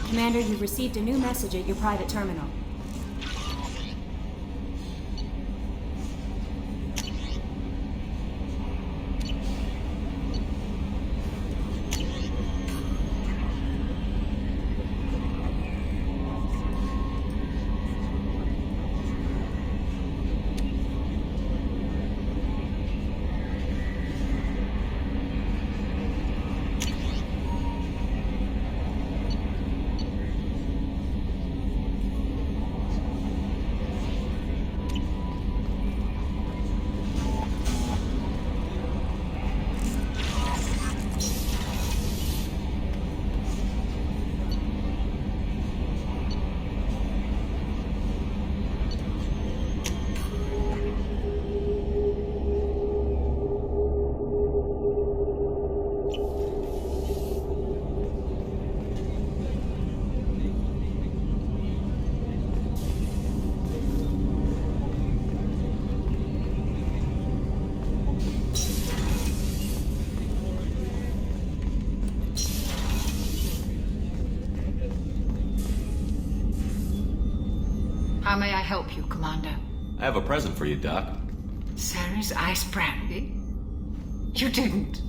Commander, you've received a new message at your private terminal. How may I help you, Commander? I have a present for you, Doc. Sarah's ice brandy? You didn't.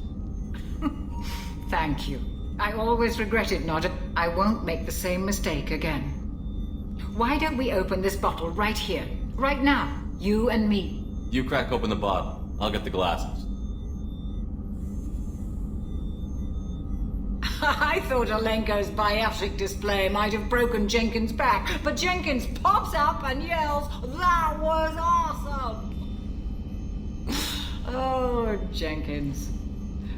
Thank you. I always regretted not. I won't make the same mistake again. Why don't we open this bottle right here, right now, you and me? You crack open the bottle. I'll get the glasses. I thought Alenko's biotic display might have broken Jenkins' back, but Jenkins pops up and yells, "That was awesome!" Oh, Jenkins.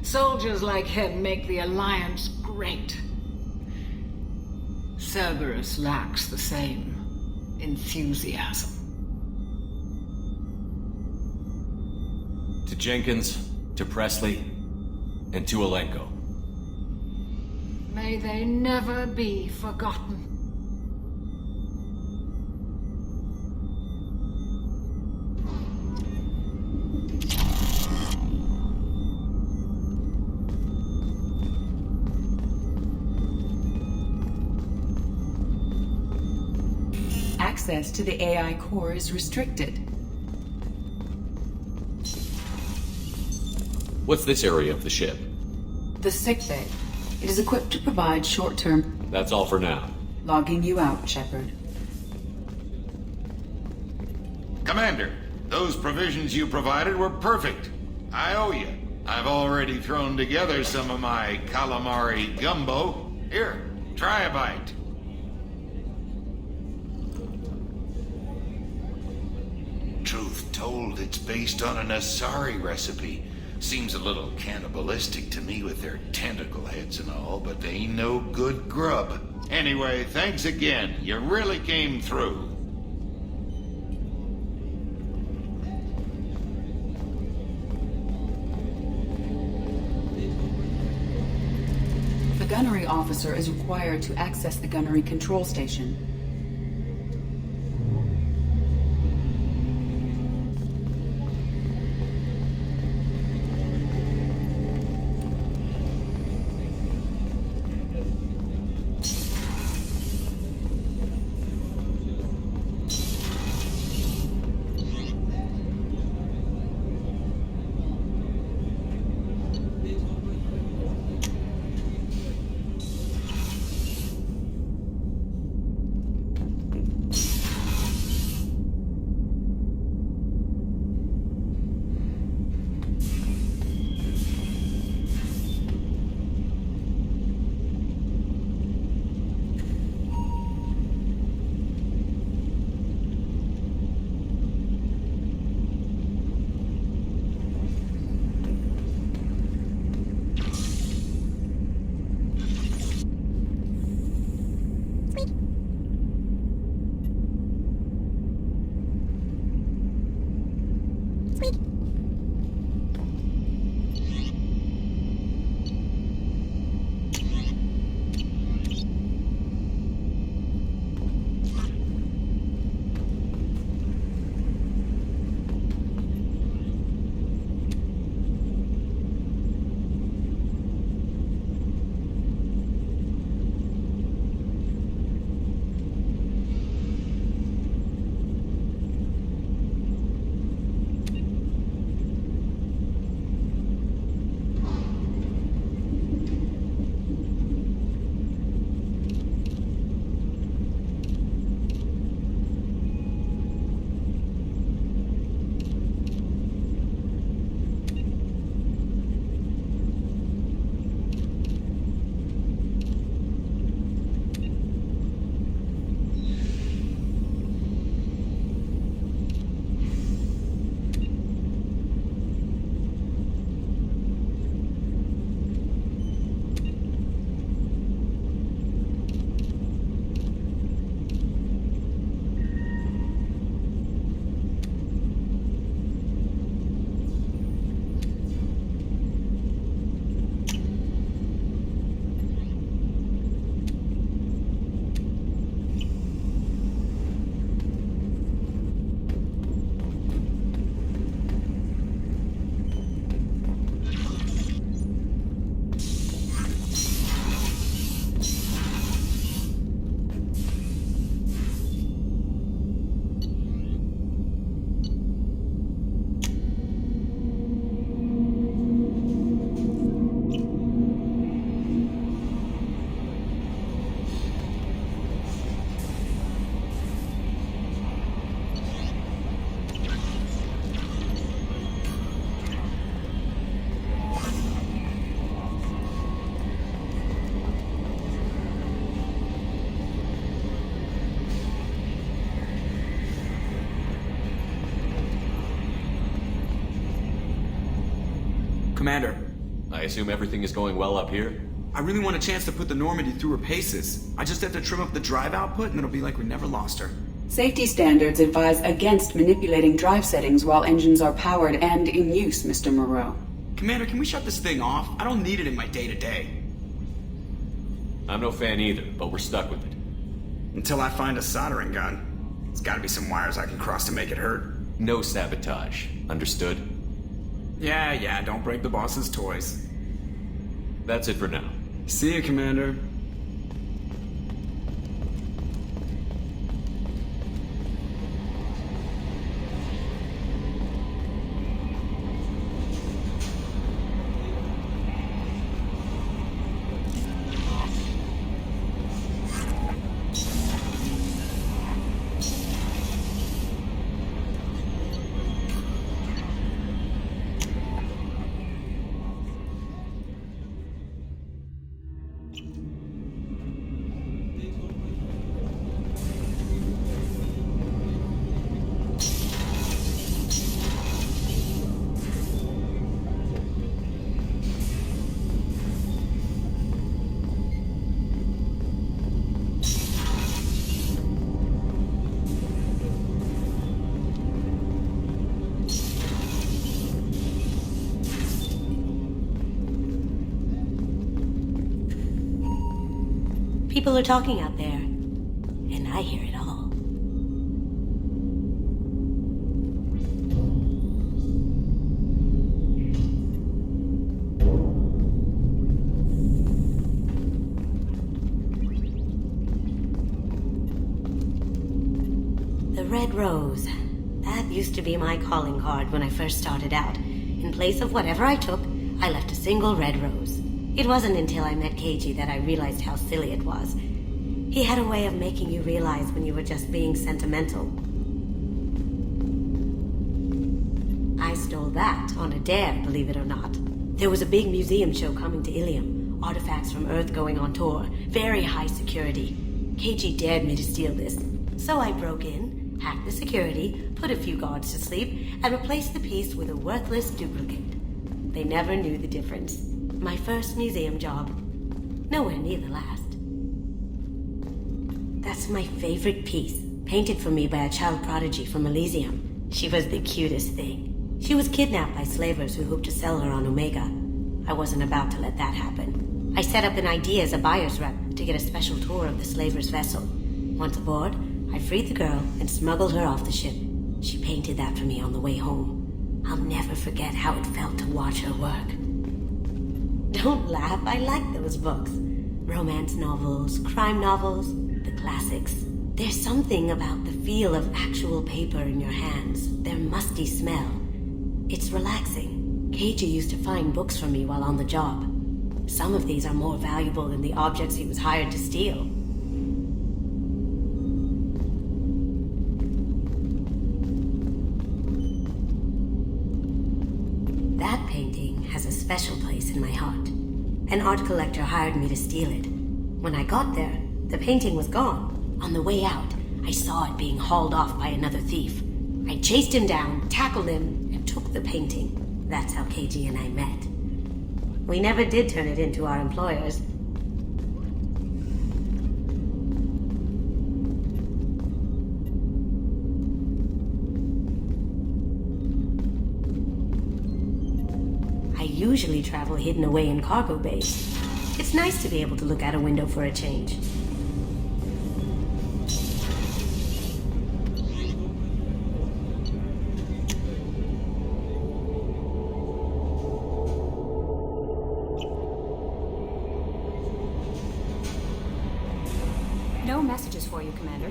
Soldiers like him make the Alliance great. Cerberus lacks the same enthusiasm. To Jenkins, to Presley, and to Alenko. May they never be forgotten. Access to the AI core is restricted. What's this area of the ship? The sickbay. It is equipped to provide short-term... That's all for now. Logging you out, Shepard. Commander, those provisions you provided were perfect. I owe you. I've already thrown together some of my calamari gumbo. Here, try a bite. Truth told, it's based on an Asari recipe. Seems a little cannibalistic to me with their tentacle heads and all, but they ain't no good grub. Anyway, thanks again. You really came through. The gunnery officer is required to access the gunnery control station. Commander, I assume everything is going well up here? I really want a chance to put the Normandy through her paces. I just have to trim up the drive output and it'll be like we never lost her. Safety standards advise against manipulating drive settings while engines are powered and in use, Mr. Moreau. Commander, can we shut this thing off? I don't need it in my day-to-day. I'm no fan either, but we're stuck with it. Until I find a soldering gun. There's gotta be some wires I can cross to make it hurt. No sabotage. Understood? Yeah, don't break the boss's toys. That's it for now. See you, Commander. People are talking out there, and I hear it all. The Red Rose. That used to be my calling card when I first started out. In place of whatever I took, I left a single red rose. It wasn't until I met Keiji that I realized how silly it was. He had a way of making you realize when you were just being sentimental. I stole that on a dare, believe it or not. There was a big museum show coming to Ilium. Artifacts from Earth going on tour. Very high security. Keiji dared me to steal this. So I broke in, hacked the security, put a few guards to sleep, and replaced the piece with a worthless duplicate. They never knew the difference. My first museum job. Nowhere near the last. That's my favorite piece, painted for me by a child prodigy from Elysium. She was the cutest thing. She was kidnapped by slavers who hoped to sell her on Omega. I wasn't about to let that happen. I set up an idea as a buyer's rep to get a special tour of the slaver's vessel. Once aboard, I freed the girl and smuggled her off the ship. She painted that for me on the way home. I'll never forget how it felt to watch her work. Don't laugh, I like those books. Romance novels, crime novels, the classics. There's something about the feel of actual paper in your hands, their musty smell. It's relaxing. Keiji used to find books for me while on the job. Some of these are more valuable than the objects he was hired to steal. That painting has a special place in my heart. An art collector hired me to steal it. When I got there, the painting was gone. On the way out, I saw it being hauled off by another thief. I chased him down, tackled him, and took the painting. That's how Keiji and I met. We never did turn it into our employers. I usually travel hidden away in cargo bays. It's nice to be able to look out a window for a change. No messages for you, Commander.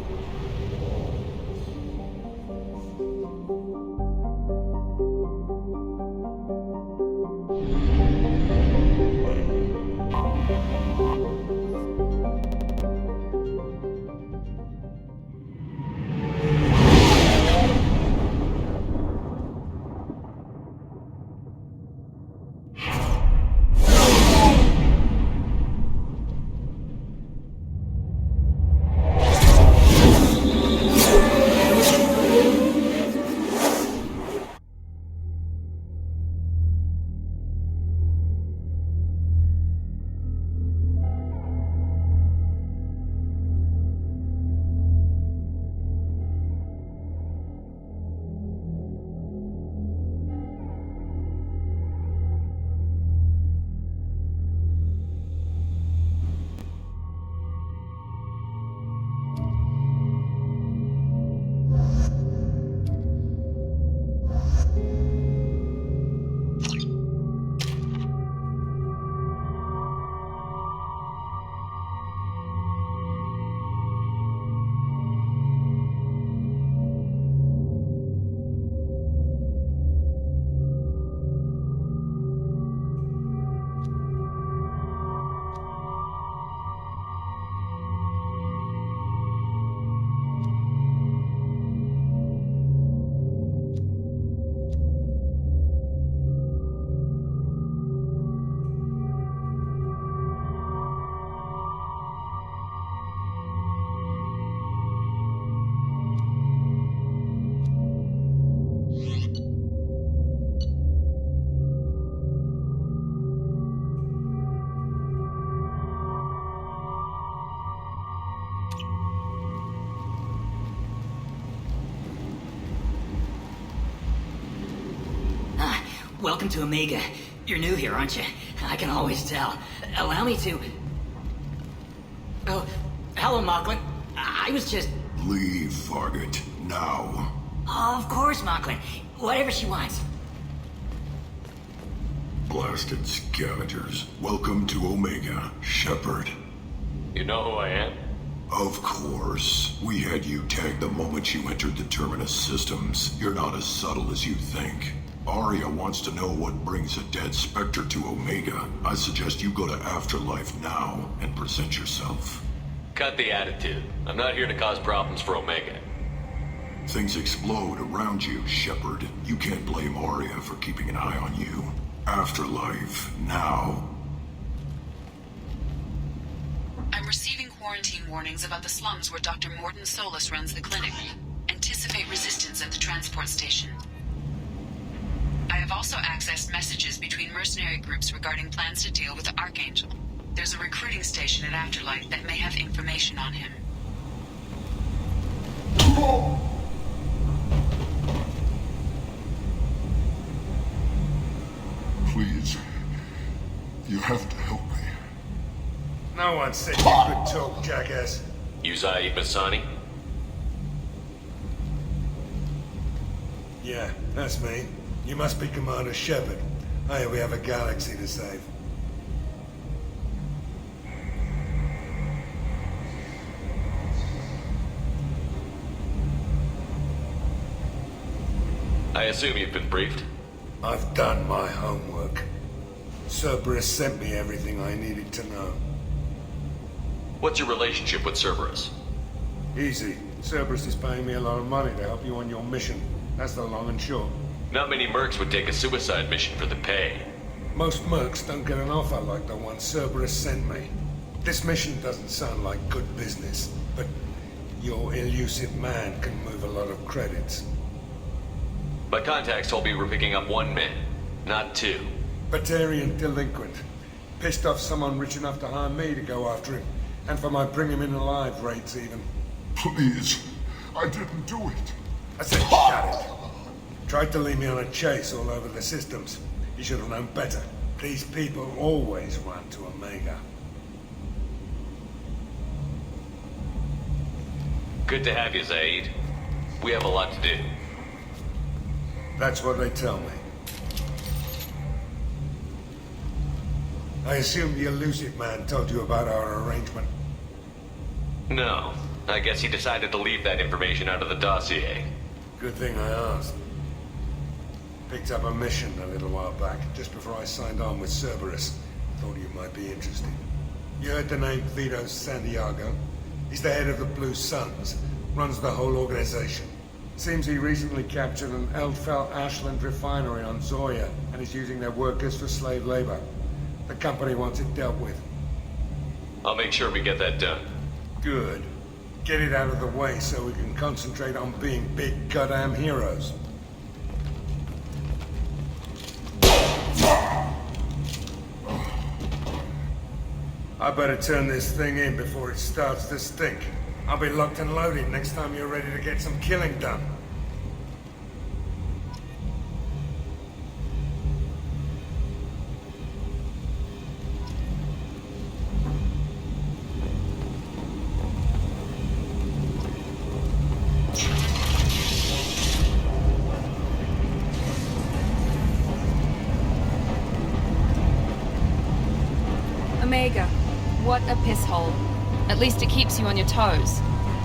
Welcome to Omega. You're new here, aren't you? I can always tell. Allow me to... Oh, hello, Mocklin. I was just... Leave, Fargate. Now. Oh, of course, Mocklin. Whatever she wants. Blasted scavengers. Welcome to Omega, Shepard. You know who I am? Of course. We had you tagged the moment you entered the Terminus systems. You're not as subtle as you think. Arya wants to know what brings a dead Spectre to Omega. I suggest you go to Afterlife now and present yourself. Cut the attitude. I'm not here to cause problems for Omega. Things explode around you, Shepard. You can't blame Arya for keeping an eye on you. Afterlife, now. I'm receiving quarantine warnings about the slums where Dr. Morden Solus runs the clinic. Anticipate resistance at the transport station. I have also accessed messages between mercenary groups regarding plans to deal with the Archangel. There's a recruiting station at Afterlife that may have information on him. Please. You have to help me. No one said you could talk, jackass. You Zaid Masani? Yeah, that's me. You must be Commander Shepard. Hey, we have a galaxy to save. I assume you've been briefed? I've done my homework. Cerberus sent me everything I needed to know. What's your relationship with Cerberus? Easy. Cerberus is paying me a lot of money to help you on your mission. That's the long and short. Not many mercs would take a suicide mission for the pay. Most mercs don't get an offer like the one Cerberus sent me. This mission doesn't sound like good business, but your elusive man can move a lot of credits. My contacts told me we're picking up one man, not two. Batarian delinquent. Pissed off someone rich enough to hire me to go after him. And for my bring him in alive rates even. Please. I didn't do it. I said shut it. Tried to lead me on a chase all over the systems. You should have known better. These people always run to Omega. Good to have you, Zaid. We have a lot to do. That's what they tell me. I assume the elusive man told you about our arrangement. No. I guess he decided to leave that information out of the dossier. Good thing I asked. Picked up a mission a little while back, just before I signed on with Cerberus. Thought you might be interested. You heard the name Vito Santiago? He's the head of the Blue Suns, runs the whole organization. Seems he recently captured an Eldfell Ashland refinery on Zoya and is using their workers for slave labor. The company wants it dealt with. I'll make sure we get that done. Good. Get it out of the way so we can concentrate on being big goddamn heroes. I better turn this thing in before it starts to stink. I'll be locked and loaded next time you're ready to get some killing done. Omega. What a piss hole. At least it keeps you on your toes.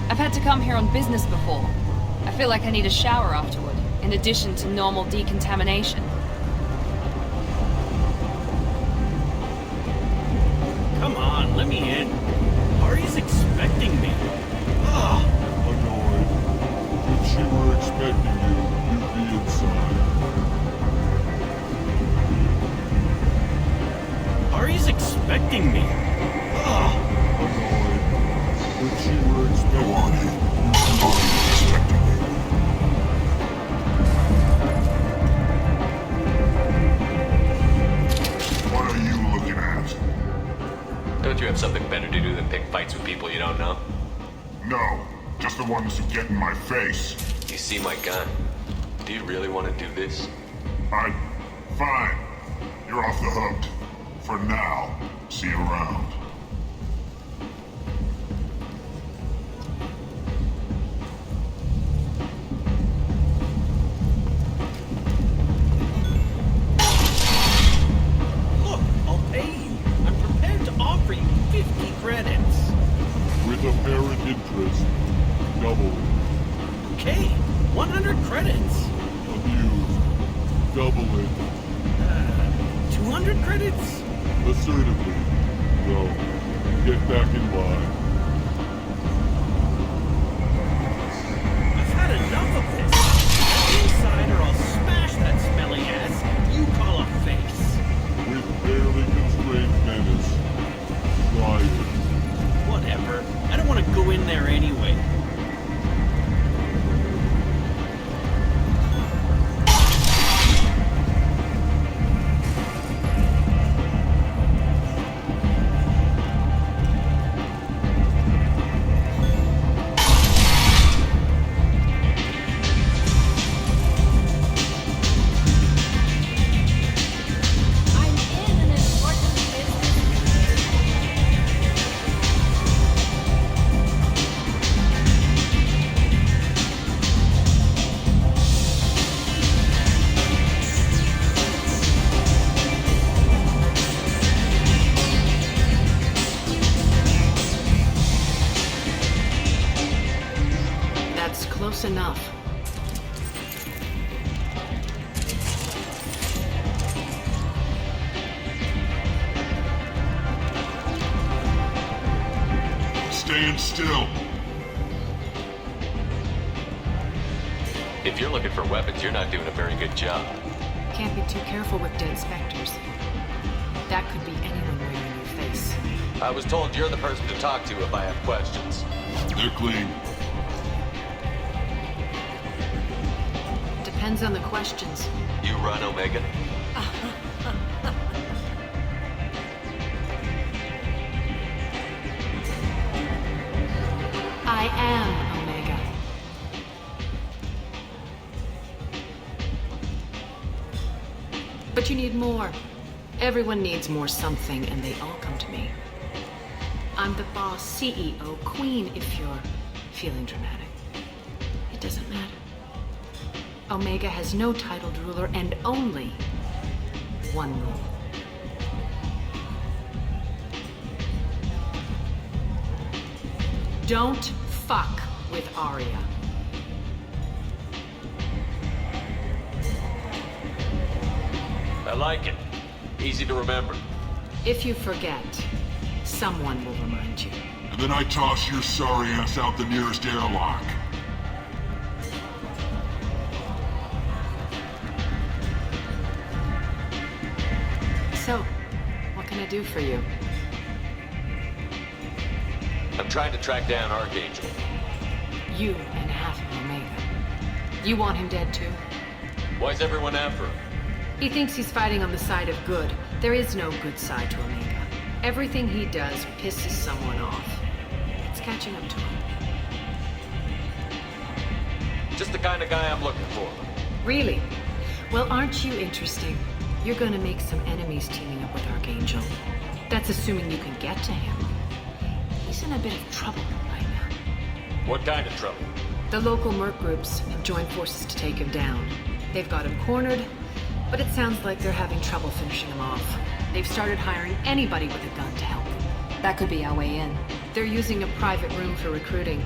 I've had to come here on business before. I feel like I need a shower afterward, in addition to normal decontamination. Come on, let me in. Ari's expecting me. Ugh. Annoyed. If she were expecting you, you'd be inside. Ari's expecting me. Ugh. Annoyed. If she were expecting you, you'd be expecting you. What are you looking at? Don't you have something better to do than pick fights with people you don't know? No, just the ones who get in my face. You see my gun? Do you really want to do this? I Fine. You're off the hook. For now. See you around. Look, I'll pay you. I'm prepared to offer you 50 credits. With apparent interest, double it. Okay, 100 credits. Amused, double it. 200 credits? Assertively, no. Get back in line. I've had enough of this. Get inside or I'll smash that smelly ass you call a face. With barely constrained menace, try it. Whatever. I don't want to go in there anyway. Close enough. Stand still. If you're looking for weapons, you're not doing a very good job. Can't be too careful with dead specters. That could be anyone wearing your face. I was told you're the person to talk to if I have questions. They're clean. Depends on the questions. You run Omega? I am Omega. But you need more. Everyone needs more something, and they all come to me. I'm the boss, CEO, queen, if you're feeling dramatic. It doesn't matter. Omega has no titled ruler and only one rule. Don't fuck with Arya. I like it. Easy to remember. If you forget, someone will remind you. And then I toss your sorry ass out the nearest airlock. So, what can I do for you? I'm trying to track down Archangel. You and half of Omega. You want him dead too? Why's everyone after him? He thinks he's fighting on the side of good. There is no good side to Omega. Everything he does pisses someone off. It's catching up to him. Just the kind of guy I'm looking for. Really? Well, aren't you interesting? You're gonna make some enemies teaming up with Archangel. That's assuming you can get to him. He's in a bit of trouble right now. What kind of trouble? The local merc groups have joined forces to take him down. They've got him cornered, but it sounds like they're having trouble finishing him off. They've started hiring anybody with a gun to help them. That could be our way in. They're using a private room for recruiting.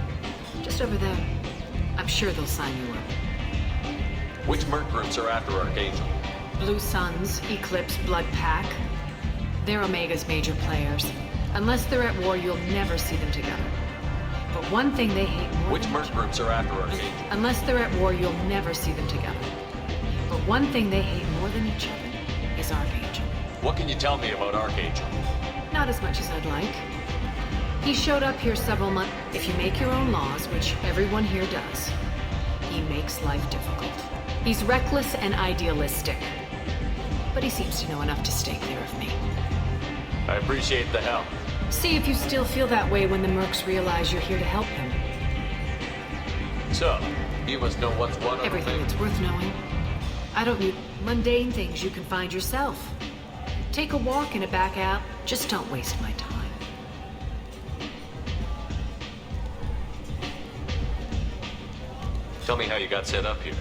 Just over there. I'm sure they'll sign you up. Which merc groups are after Archangel? Blue Suns, Eclipse, Blood Pack. They're Omega's major players. Unless they're at war, you'll never see them together. But one thing they hate more Which than merc groups are after Archangel? Unless they're at war, you'll never see them together. But one thing they hate more than each other is Archangel. What can you tell me about Archangel? Not as much as I'd like. He showed up here several months. If you make your own laws, which everyone here does, he makes life difficult. He's reckless and idealistic. But he seems to know enough to stay clear of me. I appreciate the help. See if you still feel that way when the mercs realize you're here to help him. So, you must know what's what on Everything Omega. that's worth knowing. I don't need mundane things you can find yourself. Take a walk in a back alley. Just don't waste my time. Tell me how you got set up here.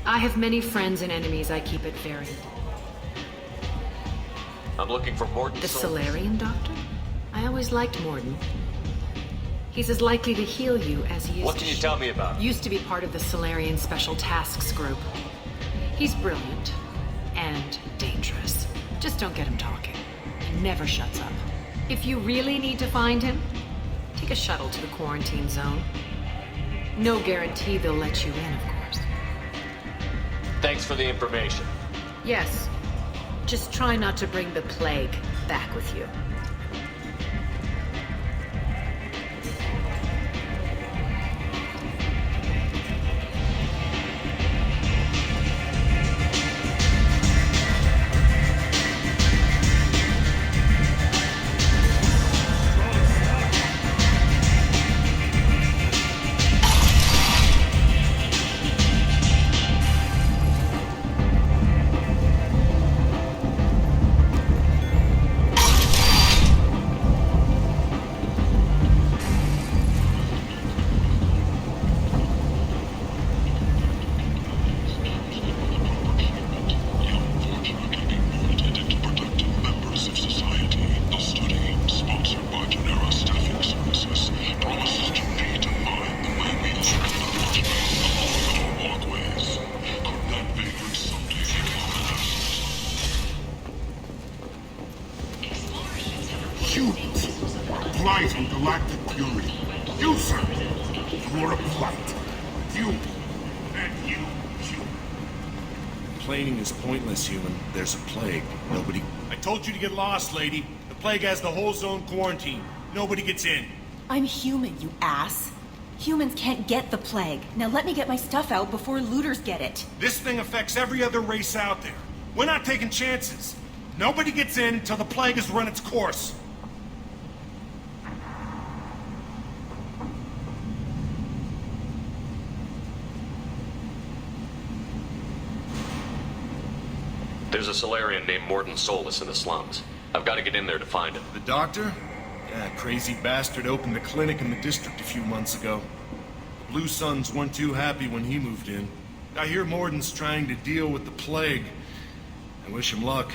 I have many friends and enemies I keep at varied. I'm looking for Mordin. The Solarian doctor? I always liked Mordin. He's as likely to heal you as he is What can you tell me about him? Used to be part of the Solarian Special Tasks Group. He's brilliant and dangerous. Just don't get him talking. He never shuts up. If you really need to find him, take a shuttle to the quarantine zone. No guarantee they'll let you in, of course. Thanks for the information. Yes. Just try not to bring the plague back with you. Blight and galactic fury. You, sir, you are a blight. You, and you. Complaining is pointless, human. There's a plague. Nobody... I told you to get lost, lady. The plague has the whole zone quarantined. Nobody gets in. I'm human, you ass. Humans can't get the plague. Now let me get my stuff out before looters get it. This thing affects every other race out there. We're not taking chances. Nobody gets in until the plague has run its course. There's a Solarian named Mordin Solus in the slums. I've got to get in there to find him. The doctor? Yeah, crazy bastard opened a clinic in the district a few months ago. The Blue Suns weren't too happy when he moved in. I hear Mordin's trying to deal with the plague. I wish him luck,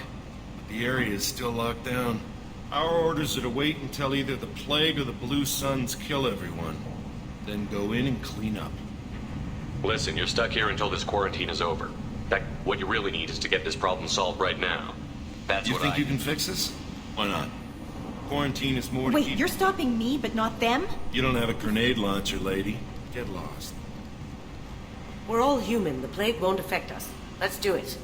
but the area is still locked down. Our orders are to wait until either the plague or the Blue Suns kill everyone. Then go in and clean up. Listen, you're stuck here until this quarantine is over. In fact, what you really need is to get this problem solved right now. That's what You think you can fix this? Why not? Quarantine is more to Wait, keep... you're stopping me, but not them? You don't have a grenade launcher, lady. Get lost. We're all human. The plague won't affect us. Let's do it.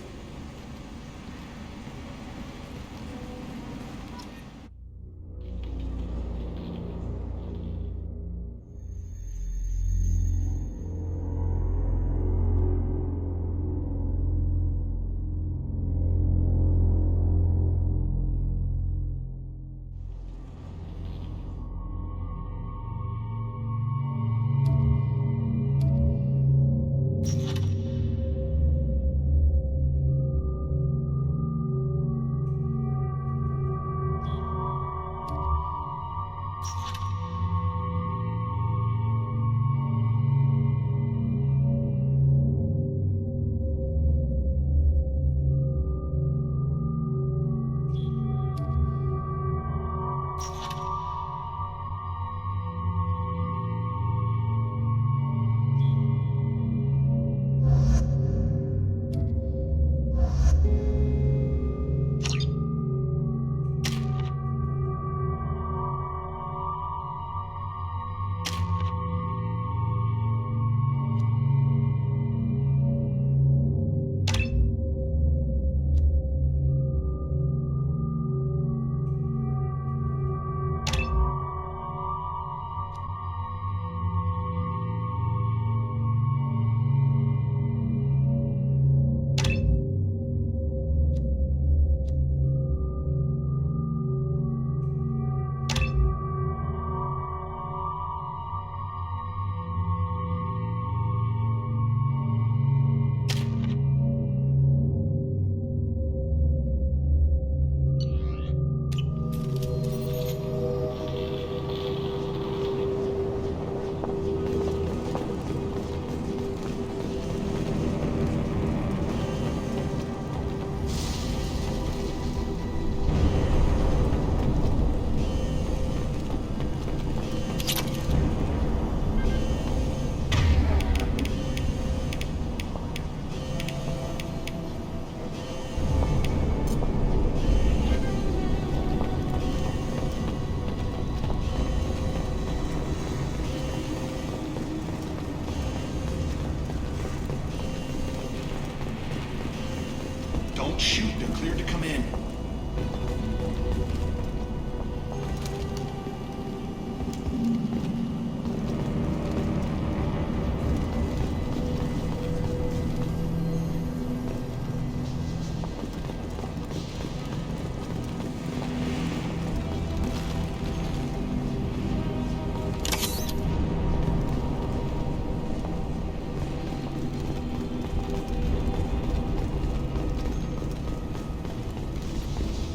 Shoot, they're cleared to come in.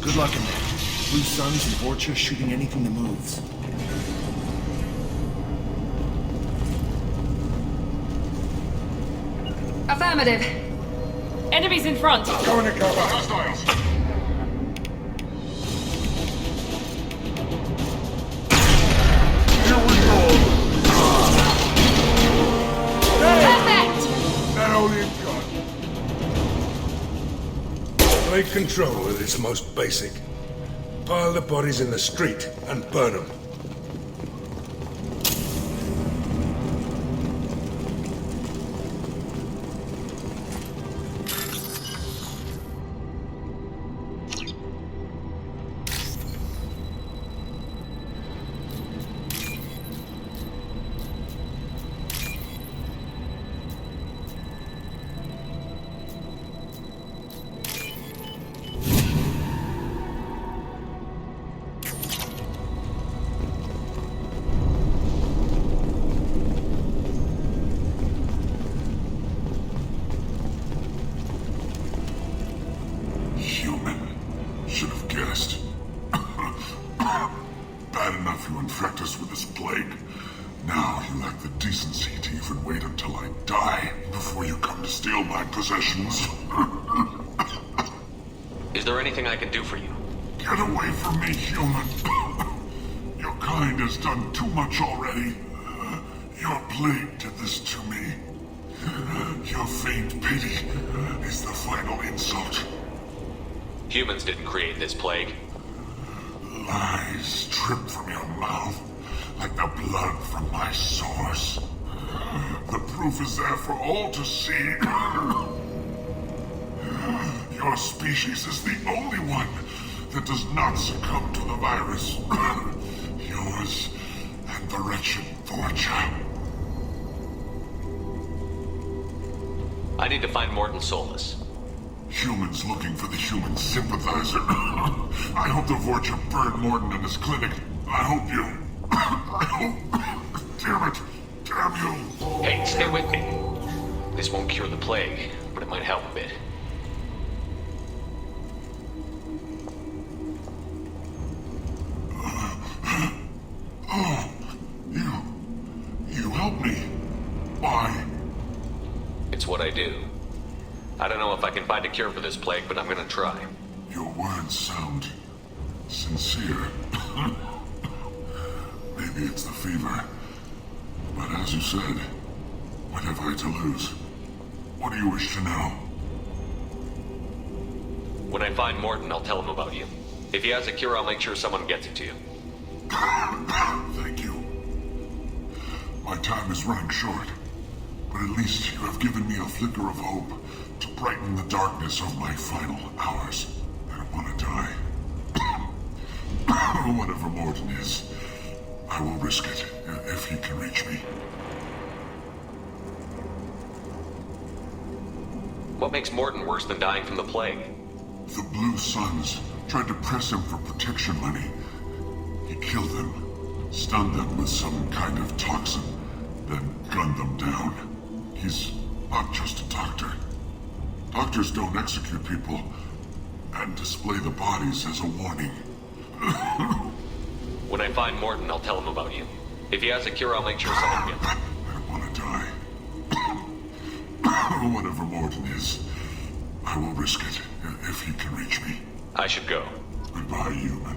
Good luck in there. Blue Suns and Vorcha shooting anything that moves. Affirmative. Enemies in front. Go into cover. Hostiles. Here we go. Perfect! That all you got. Plague control at its most basic. Pile the bodies in the street and burn them. Should have guessed. Bad enough you infect us with this plague. Now you lack the decency to even wait until I die before you come to steal my possessions. Is there anything I can do for you? Get away from me, human. Your kind has done too much already. Your plague did this to me. Your faint pity is the final insult. Humans didn't create this plague. Lies drip from your mouth like the blood from my source. The proof is there for all to see. Your species is the only one that does not succumb to the virus. Yours and the wretched Vorcha. I need to find Morton Solus. Humans looking for the human sympathizer. I hope the Vorcha burned Morden in his clinic. I hope you... Damn it! Damn you! Hey, stay with me. This won't cure the plague, but it might help a bit. Oh, you help me. Why? It's what I do. I don't know if I can find a cure for this plague, but I'm gonna try. Your words sound sincere. Maybe it's the fever. But as you said, what have I to lose? What do you wish to know? When I find Morton, I'll tell him about you. If he has a cure, I'll make sure someone gets it to you. Thank you. My time is running short, but at least you have given me a flicker of hope to brighten the darkness of my final hours. I don't want to die. Whatever Morton is, I will risk it if he can reach me. What makes Morton worse than dying from the plague? The Blue Suns tried to press him for protection money. He killed them, stunned them with some kind of toxin, then gunned them down. He's not just a doctor. Doctors don't execute people and display the bodies as a warning. When I find Morton, I'll tell him about you. If he has a cure, I'll make sure someone gets it. I don't want to die. Whatever Morton is, I will risk it if he can reach me. I should go. Goodbye, human.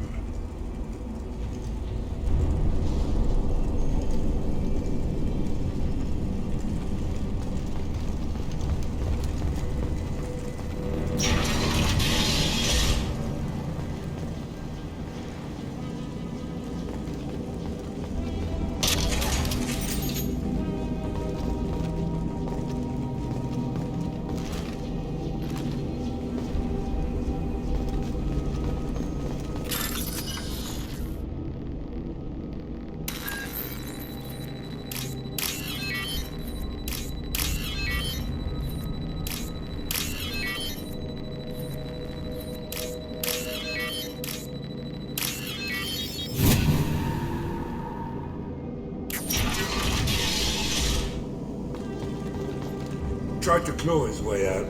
Tried to claw his way out.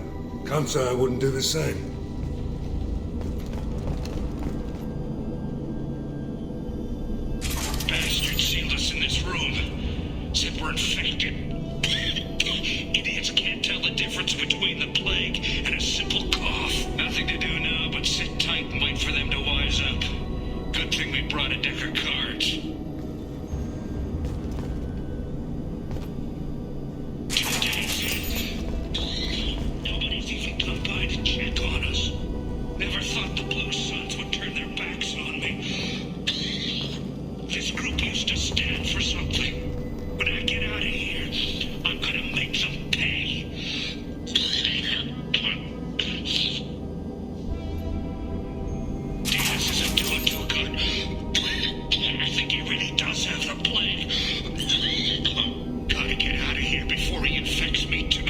Can't say I wouldn't do the same. Bastards sealed us in this room. Said we're infected. Idiots can't tell the difference between the plague and a simple cough. Nothing to do now but sit tight and wait for them to wise up. Good thing we brought a deck of cards. Nobody's even come by to check on us. Never thought the Blue Suns would turn their backs on me. This group used to stand for something. When I get out of here, I'm gonna make them pay. Diaz isn't doing too good. I think he really does have the plague. Gotta get out of here before he infects me too.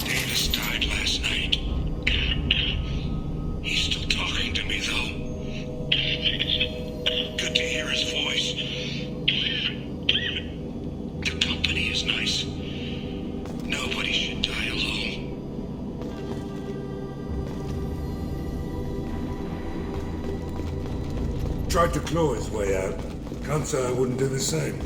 Davis died last night. He's still talking to me, though. Good to hear his voice. The company is nice. Nobody should die alone. Tried to claw his way out. Can't say I wouldn't do the same.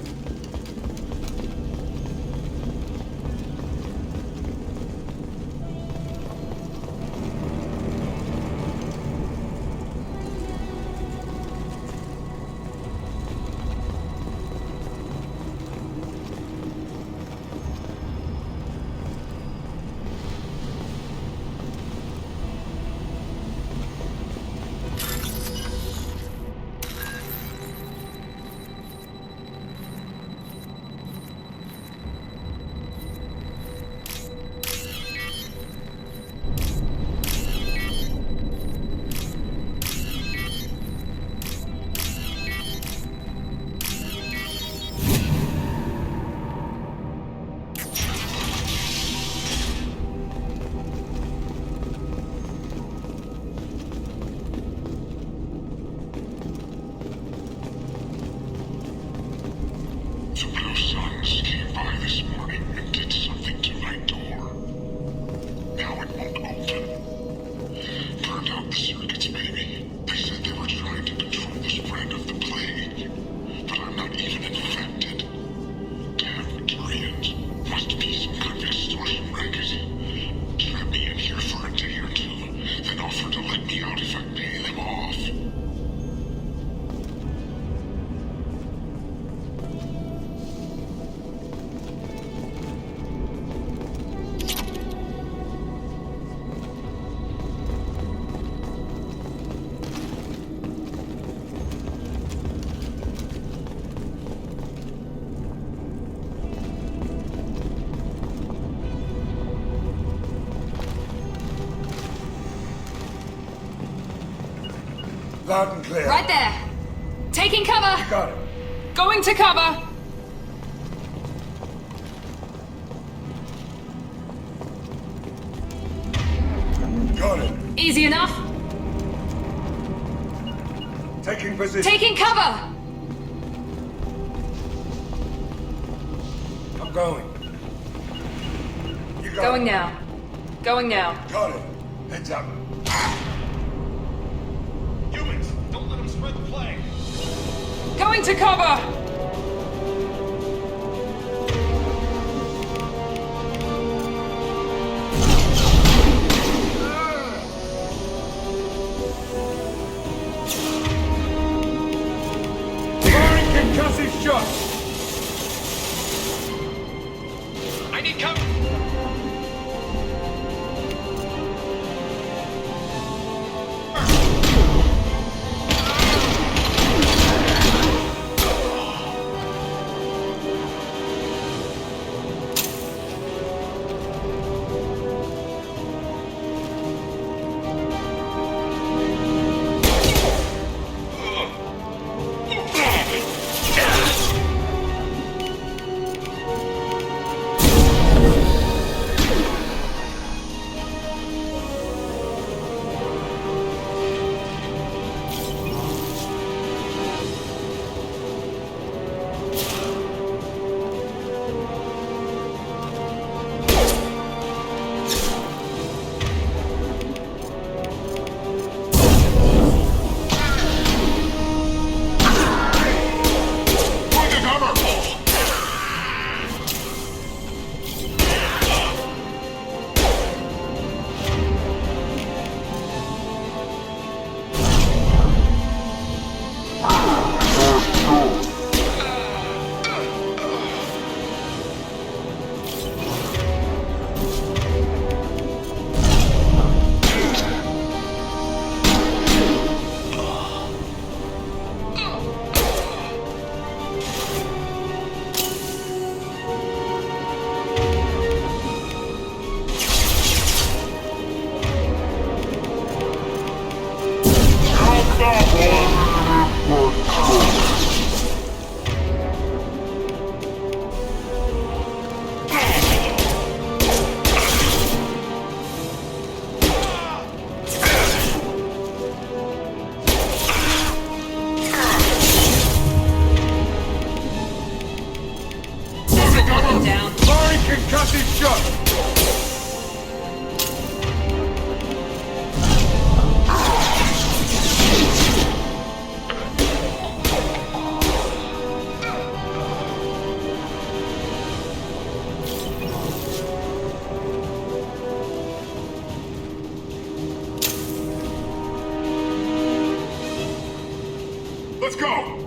The Blue Suns came by this morning and did something to my door. Now it won't open. Burned out the circuits, maybe. They said they were trying to control the spread of the plague. But I'm not even infected. Damn Turians. Must be some kind of extortion racket. Trap me in here for a day or two, then offer to let me out if I pay them off. Loud and clear. Right there. Taking cover. You got it. Going to cover. Got it. Easy enough. Taking position. Taking cover. I'm going. You got Going it. now. Going now. Got it. Heads up. Humans, don't let them spread the plague. Going to cover. Firing concussive shots. I need cover. Let's go!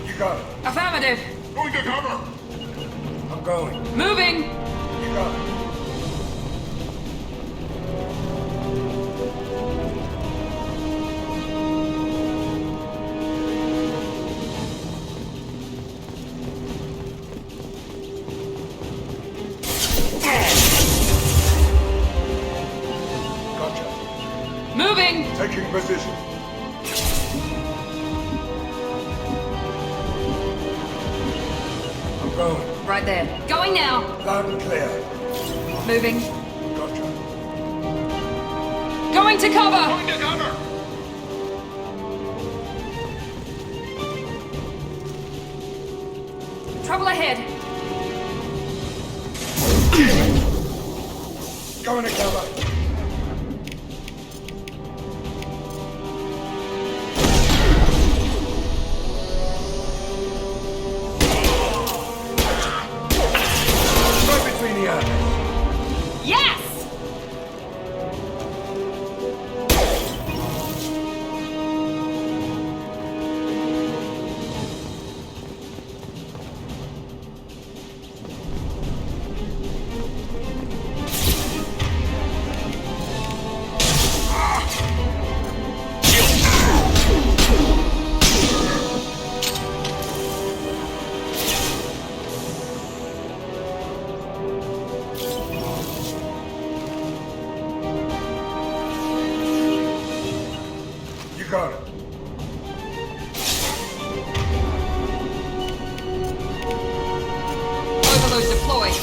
You got it. Affirmative. Going to cover! I'm going. Moving. You got it. Moving! Taking position. I'm going. Right there. Going now. Loud and clear. Moving. Gotcha. Going to cover! Going to cover! Trouble ahead. Going to cover. Yes! Got it. Overload deployed.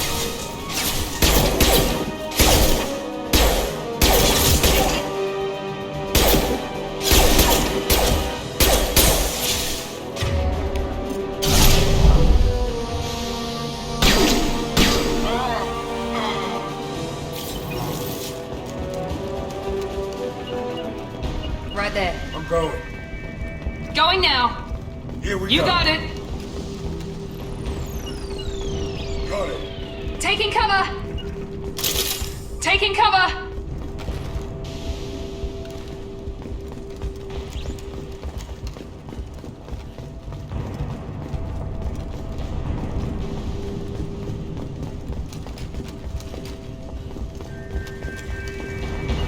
Right there. I'm going. Going now. Here we You go. got it. Got it. Taking cover. Taking cover.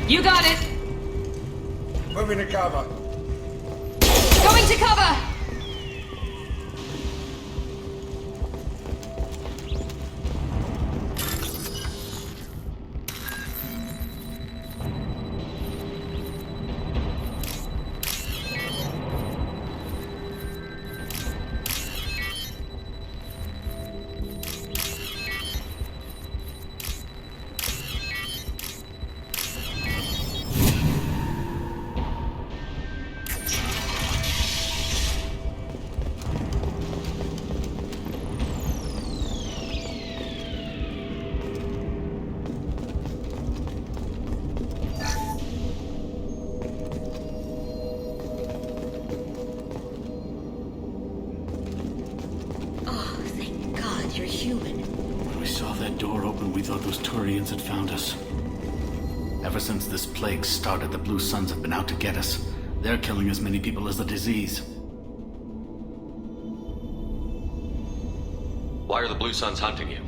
You got it. Moving to cover. Going to cover. You're human. When we saw that door open, we thought those Turians had found us. Ever since this plague started, the Blue Suns have been out to get us. They're killing as many people as the disease. Why are the Blue Suns hunting you?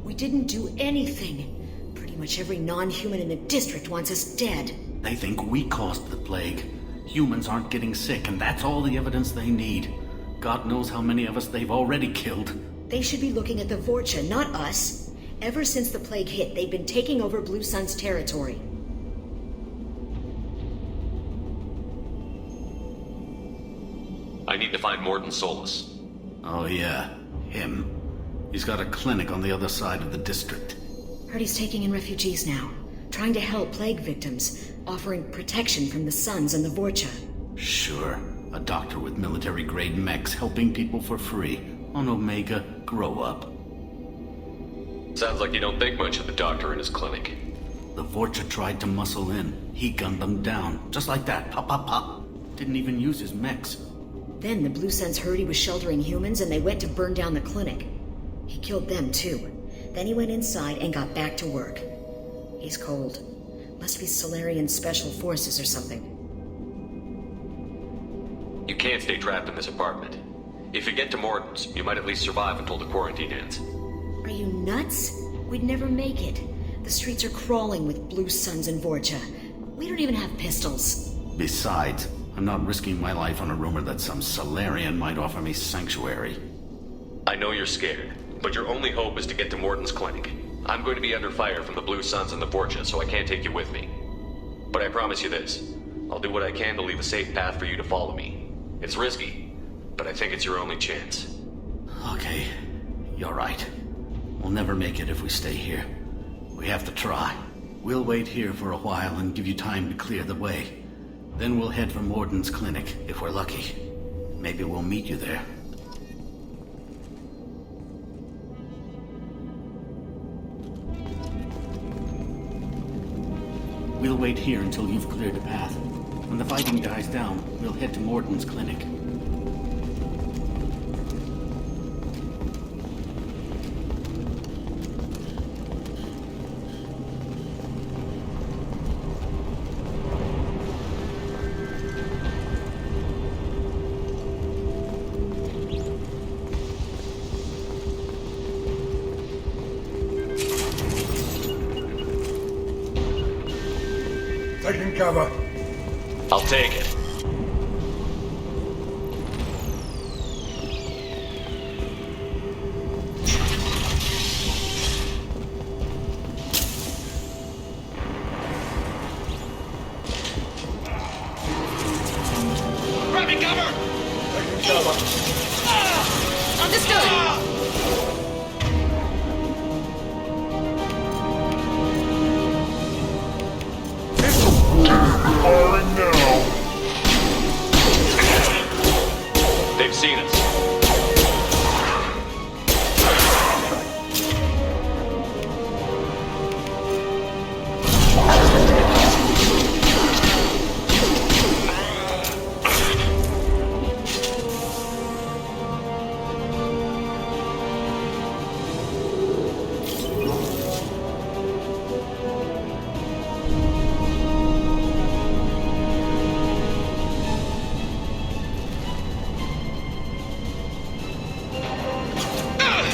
We didn't do anything. Pretty much every non-human in the district wants us dead. They think we caused the plague. Humans aren't getting sick, and that's all the evidence they need. God knows how many of us they've already killed. They should be looking at the Vorcha, not us. Ever since the plague hit, they've been taking over Blue Sun's territory. I need to find Mordin Solus. Oh yeah, him. He's got a clinic on the other side of the district. Heard he's taking in refugees now, trying to help plague victims, offering protection from the Suns and the Vorcha. Sure, a doctor with military-grade mechs helping people for free. On Omega, grow up. Sounds like you don't think much of the doctor in his clinic. The Vorcha tried to muscle in. He gunned them down, just like that. Pop, pop, pop. Didn't even use his mechs. Then the Blue Suns heard he was sheltering humans and they went to burn down the clinic. He killed them too. Then he went inside and got back to work. He's cold. Must be Solarian Special Forces or something. You can't stay trapped in this apartment. If you get to Mordin's, you might at least survive until the quarantine ends. Are you nuts? We'd never make it. The streets are crawling with Blue Suns and Vorcha. We don't even have pistols. Besides, I'm not risking my life on a rumor that some Solarian might offer me sanctuary. I know you're scared, but your only hope is to get to Mordin's clinic. I'm going to be under fire from the Blue Suns and the Vorcha, so I can't take you with me. But I promise you this. I'll do what I can to leave a safe path for you to follow me. It's risky, but I think it's your only chance. Okay, you're right. We'll never make it if we stay here. We have to try. We'll wait here for a while and give you time to clear the way. Then we'll head for Mordin's clinic, if we're lucky. Maybe we'll meet you there. We'll wait here until you've cleared the path. When the fighting dies down, we'll head to Mordin's clinic. Taking cover. I'll take it. Grabbing cover! Taking cover. Understood! Firing now! They've seen us.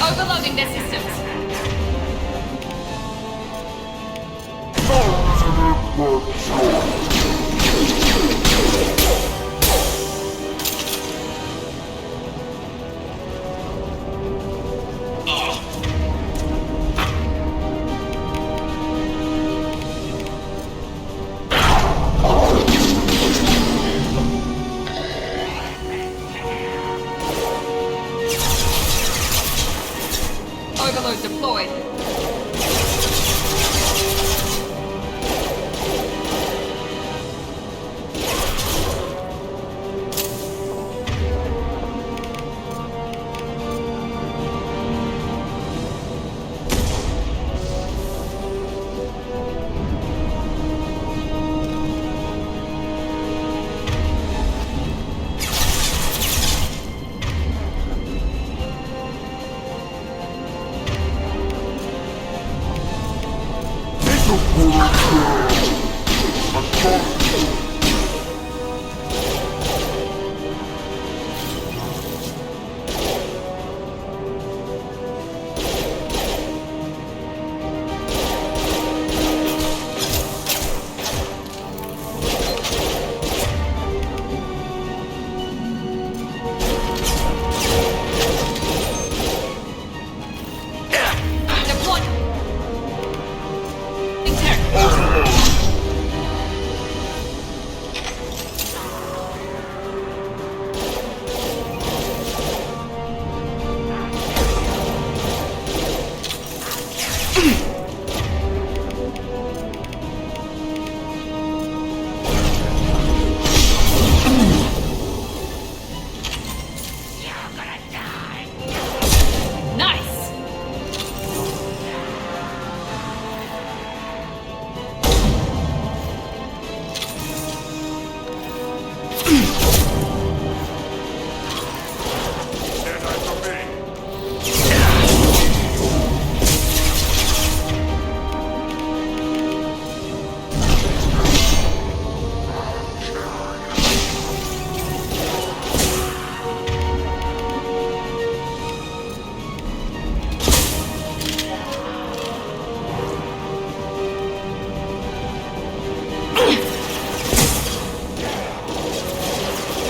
Overloading their systems. Overload deployed.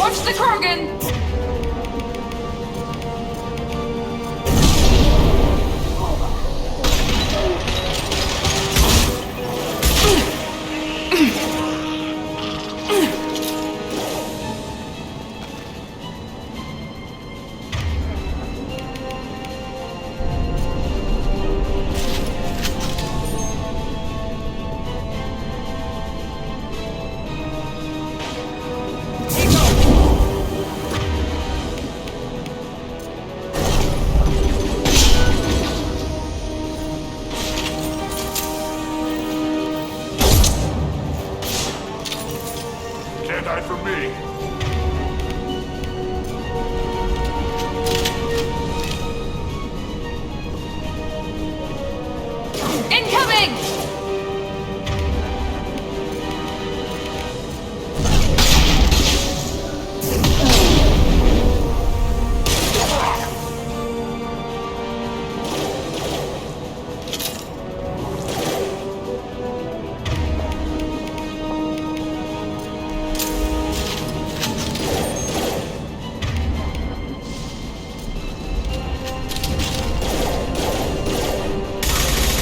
Watch the Krogan! Can't hide from me. Incoming!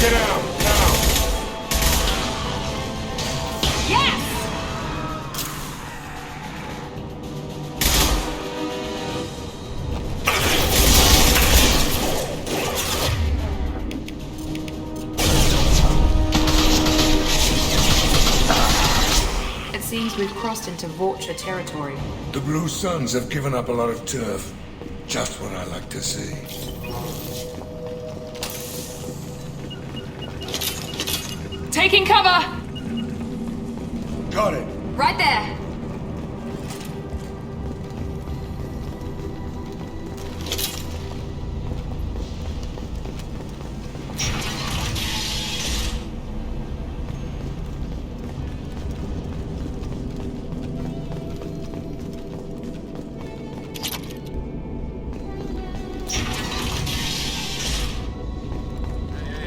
Get out, now! Yes! It seems we've crossed into Vorcha territory. The Blue Suns have given up a lot of turf. Just what I like to see. Taking cover! Got it. Right there!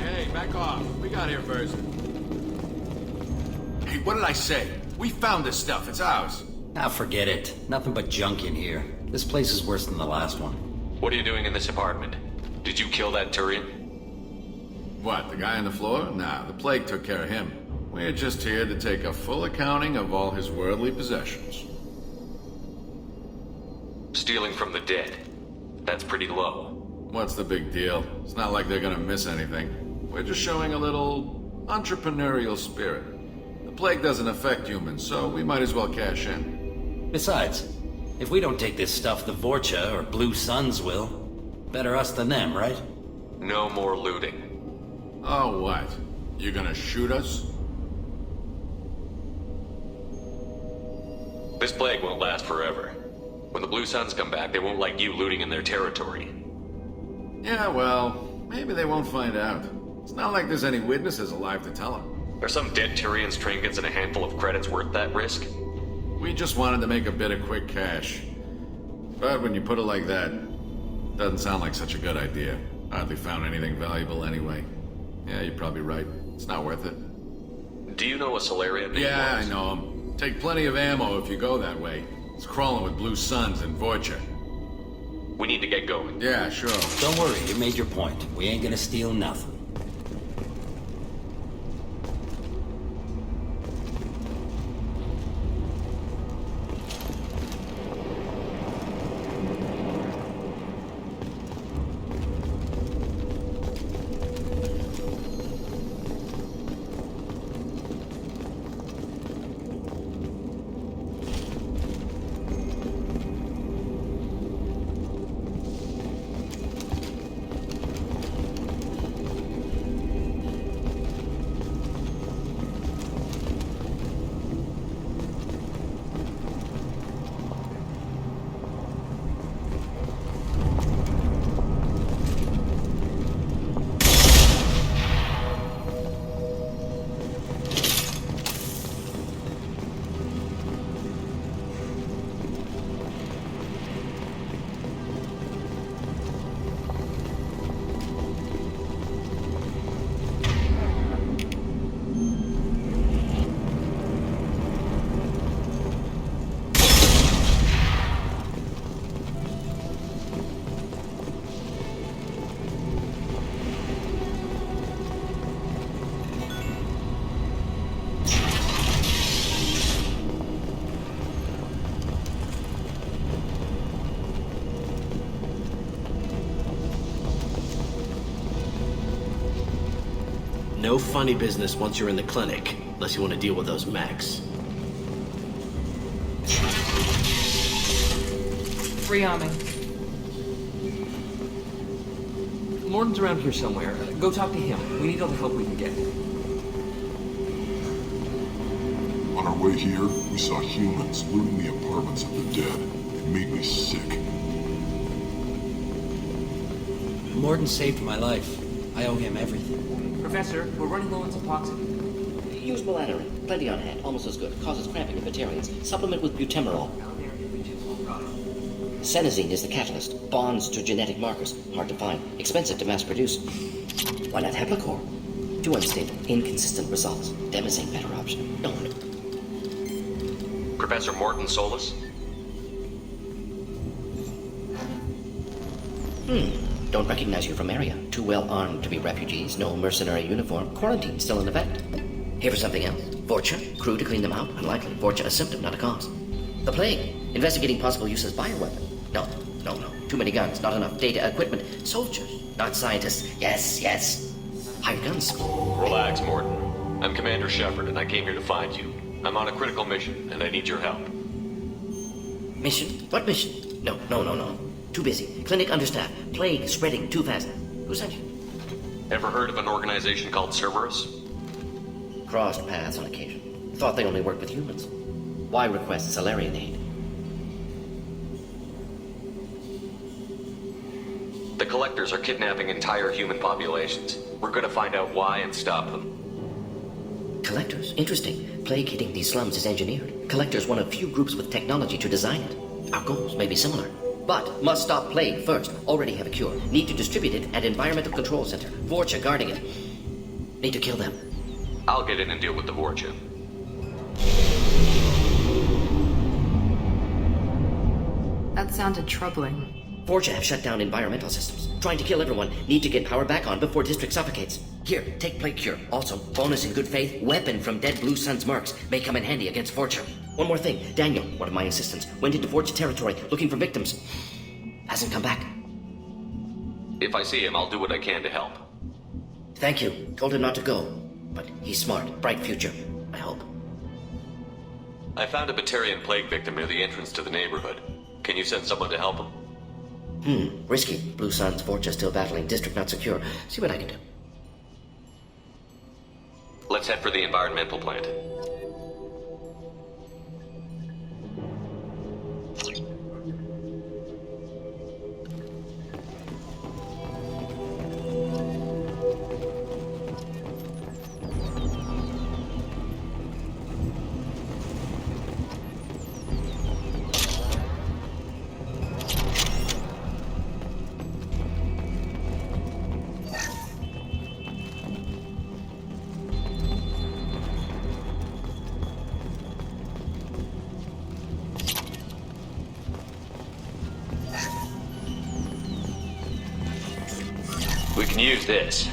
Hey, back off. We got here first. Hey, what did I say? We found this stuff. It's ours. Now forget it. Nothing but junk in here. This place is worse than the last one. What are you doing in this apartment? Did you kill that Turian? What, the guy on the floor? Nah, the plague took care of him. We're just here to take a full accounting of all his worldly possessions. Stealing from the dead. That's pretty low. What's the big deal? It's not like they're gonna miss anything. We're just showing a little entrepreneurial spirit. The plague doesn't affect humans, so we might as well cash in. Besides, if we don't take this stuff, the Vorcha or Blue Suns will. Better us than them, right? No more looting. Oh, what? You gonna shoot us? This plague won't last forever. When the Blue Suns come back, they won't like you looting in their territory. Yeah, well, maybe they won't find out. It's not like there's any witnesses alive to tell them. Are some dead Turians, trinkets, and a handful of credits worth that risk? We just wanted to make a bit of quick cash. But when you put it like that, doesn't sound like such a good idea. Hardly found anything valuable anyway. Yeah, you're probably right. It's not worth it. Do you know a Solarian named Yeah, Lawrence? I know him. Take plenty of ammo if you go that way. It's crawling with Blue Suns and Vorcha. We need to get going. Yeah, sure. Don't worry, you made your point. We ain't gonna steal nothing. No funny business once you're in the clinic, unless you want to deal with those mechs. Rearming. Morden's around here somewhere. Go talk to him. We need all the help we can get. On our way here, we saw humans looting the apartments of the dead. It made me sick. Morden saved my life. I owe him everything. Professor, we're running low on Suboxone. Use Malaria. Plenty on hand. Almost as good. Causes cramping in vegetarians. Supplement with butemerol. Senesine is the catalyst. Bonds to genetic markers. Hard to find. Expensive to mass produce. Why not Heplicor? Too unstable. Inconsistent results. Demisane better option. No one. Professor Morden Solus? Don't recognize you from area. Too well armed to be refugees. No mercenary uniform. Quarantine still in effect. Here for something else. Vorcha? Crew to clean them out? Unlikely. Vorcha a symptom, not a cause. The plague. Investigating possible use as bioweapon. No. Too many guns. Not enough data, equipment. Soldiers. Not scientists. Yes. Hired guns. Relax, Morden. I'm Commander Shepard, and I came here to find you. I'm on a critical mission, and I need your help. Mission? What mission? No. Too busy. Clinic understaffed. Plague spreading too fast. Who sent you? Ever heard of an organization called Cerberus? Crossed paths on occasion. Thought they only worked with humans. Why request Salarian aid? The Collectors are kidnapping entire human populations. We're gonna find out why and stop them. Collectors? Interesting. Plague hitting these slums is engineered. Collectors one of few groups with technology to design it. Our goals may be similar. But must stop plague first. Already have a cure. Need to distribute it at Environmental Control Center. Vorcha guarding it. Need to kill them. I'll get in and deal with the Vorcha. That sounded troubling. Vorcha have shut down environmental systems. Trying to kill everyone. Need to get power back on before district suffocates. Here, take plague cure. Also, bonus in good faith, weapon from dead Blue Sun's mercs. May come in handy against Vorcha. One more thing. Daniel, one of my assistants, went into Vorcha territory looking for victims. Hasn't come back. If I see him, I'll do what I can to help. Thank you. Told him not to go. But he's smart. Bright future. I hope. I found a Batarian plague victim near the entrance to the neighborhood. Can you send someone to help him? Risky. Blue Sun's Vorcha still battling. District not secure. See what I can do. Let's head for the environmental plant. We can use this.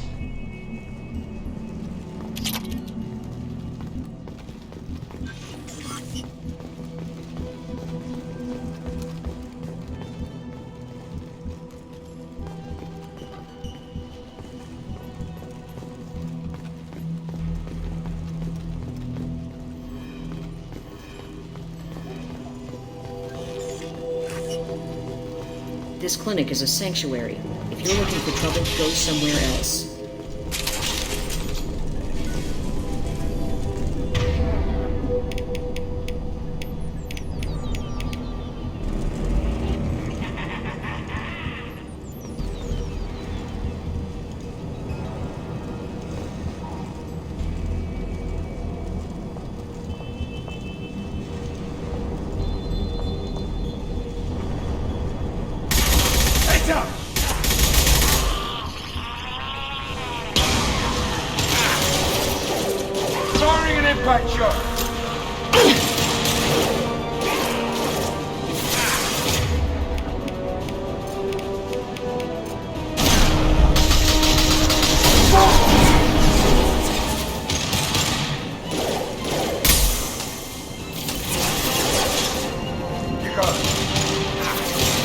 This clinic is a sanctuary. If you're looking for trouble, go somewhere else.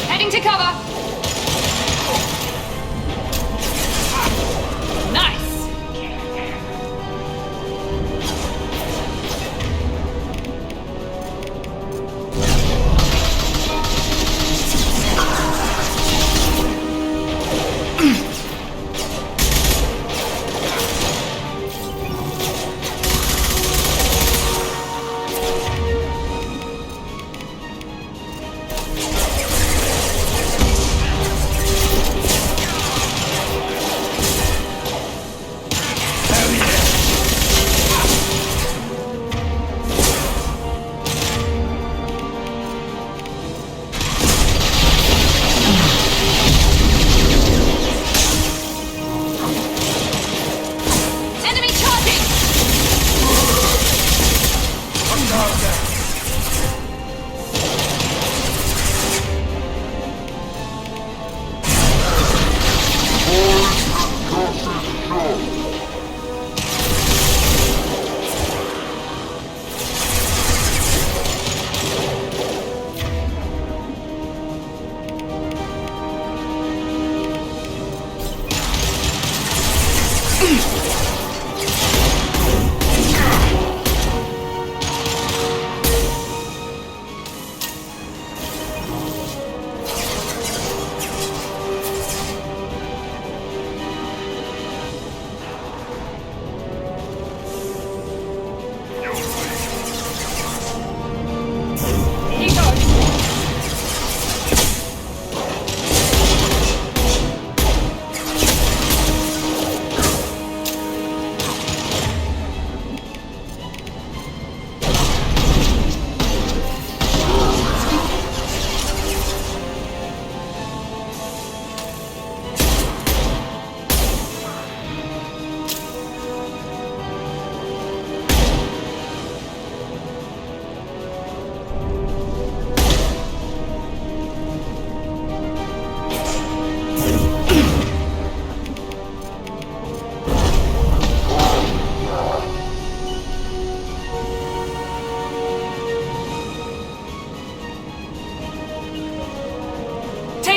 Heading to cover. Nice.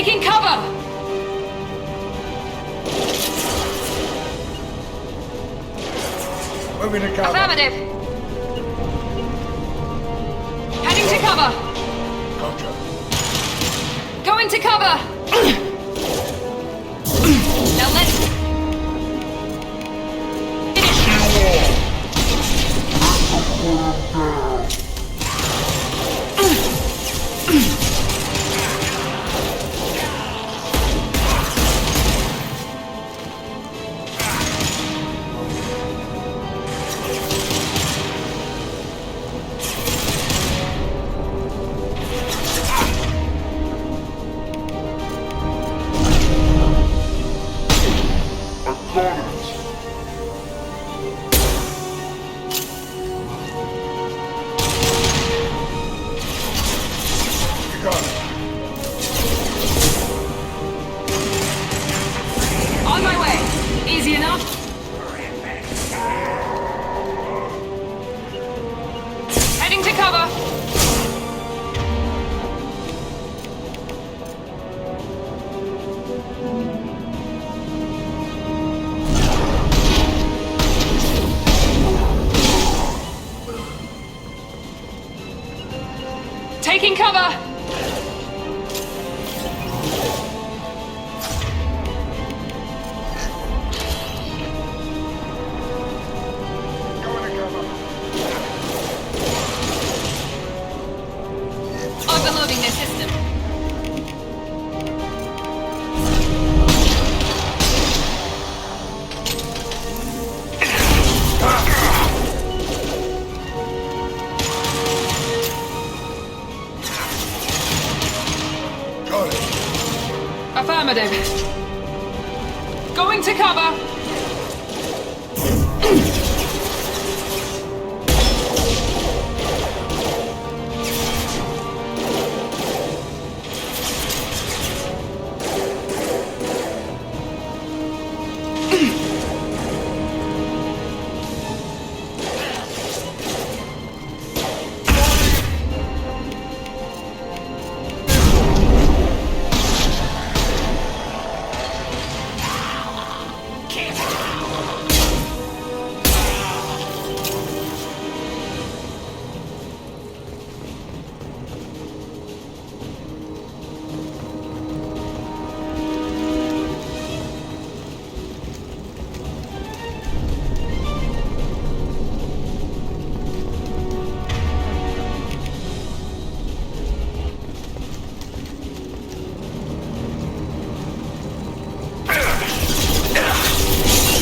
Taking cover! Moving to cover. Affirmative. Heading to cover. Gotcha. Going to cover. Now let's... On my way. Easy enough. Heading to cover. Taking cover. Overloading their system. Got it. Affirmative. Going to cover.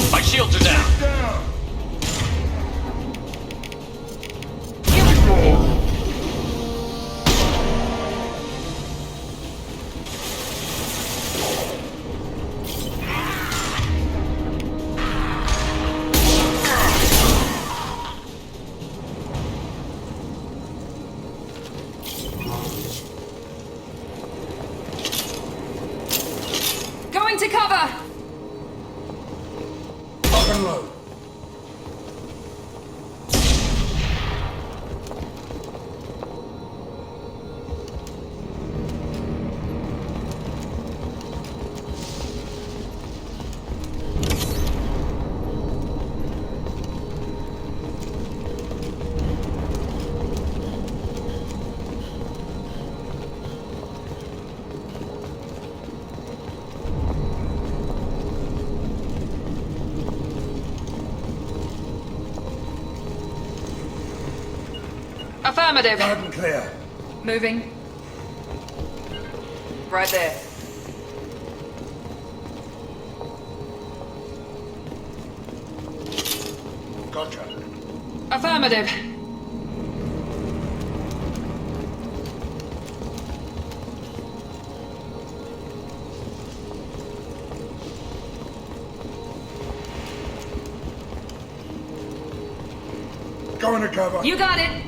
My shields are down. Going to cover. Lock and load. Affirmative. Loud and clear. Moving. Right there. Gotcha. Affirmative. Going to cover. You got it.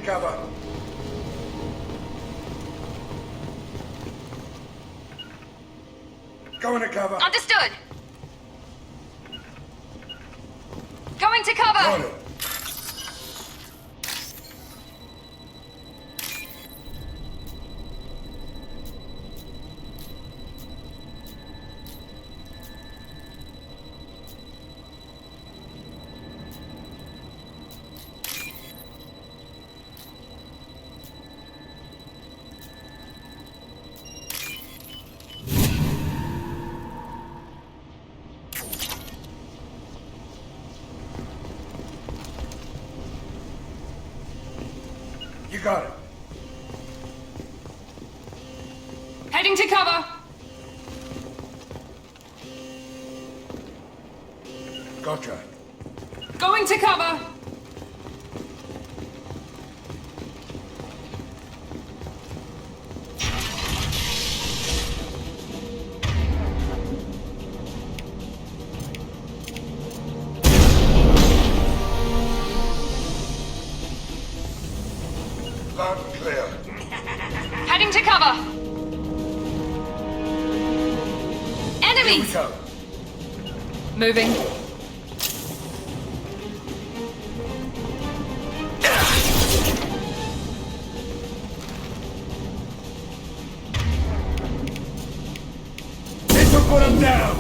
cover. Go into cover. Understood. Going to cover. Got it. You got it. Heading to cover. Gotcha. Going to cover. Loud and clear. Heading to cover. Enemies! Here we go. Moving. This will put him down.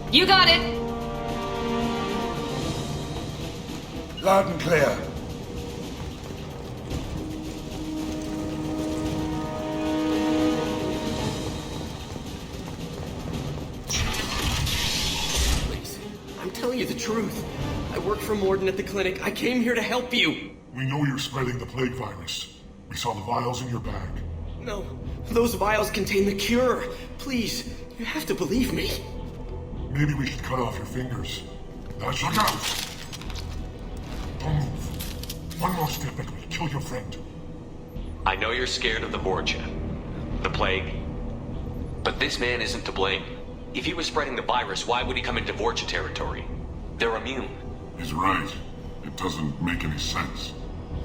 You got it. Loud and clear. Please, I'm telling you the truth. I work for Morden at the clinic. I came here to help you. We know you're spreading the plague virus. We saw the vials in your bag. No, those vials contain the cure. Please, you have to believe me. Maybe we should cut off your fingers. Now look out! Don't move. One more step and we'll kill your friend. I know you're scared of the Borgia, the plague, but this man isn't to blame. If he was spreading the virus, why would he come into Borgia territory? They're immune. He's right. It doesn't make any sense.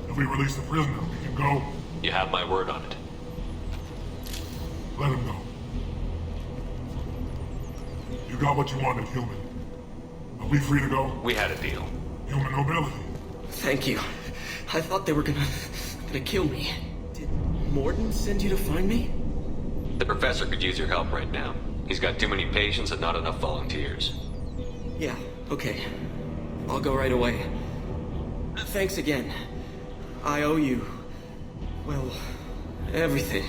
If we release the prisoner, we can go. You have my word on it. Let him go. You got what you wanted, human. Are we free to go? We had a deal. Human nobility. Thank you. I thought they were gonna kill me. Did Morden send you to find me? The professor could use your help right now. He's got too many patients and not enough volunteers. Yeah, okay. I'll go right away. Thanks again. I owe you, well, everything.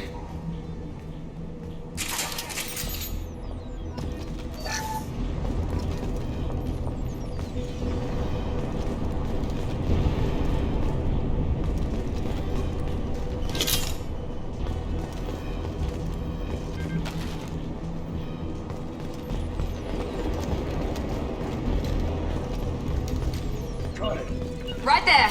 Right there.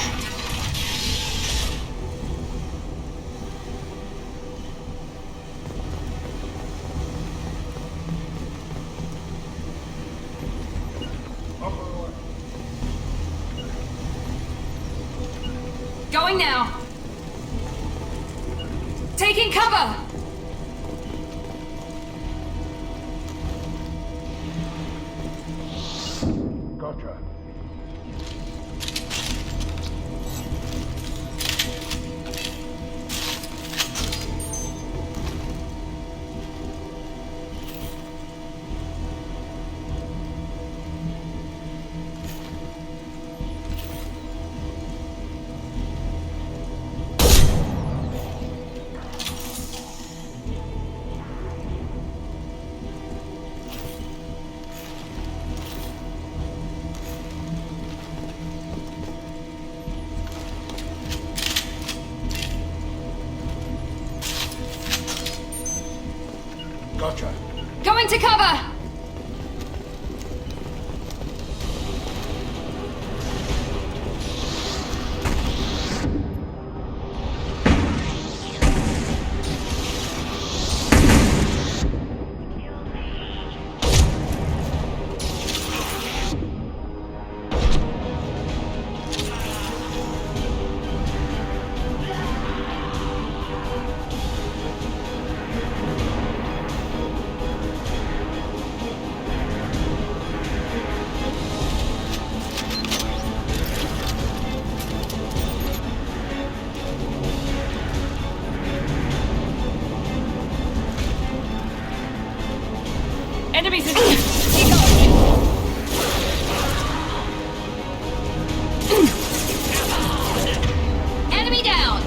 Going now. Taking cover. Gotcha. Going to cover! Enemies in here! Enemy down!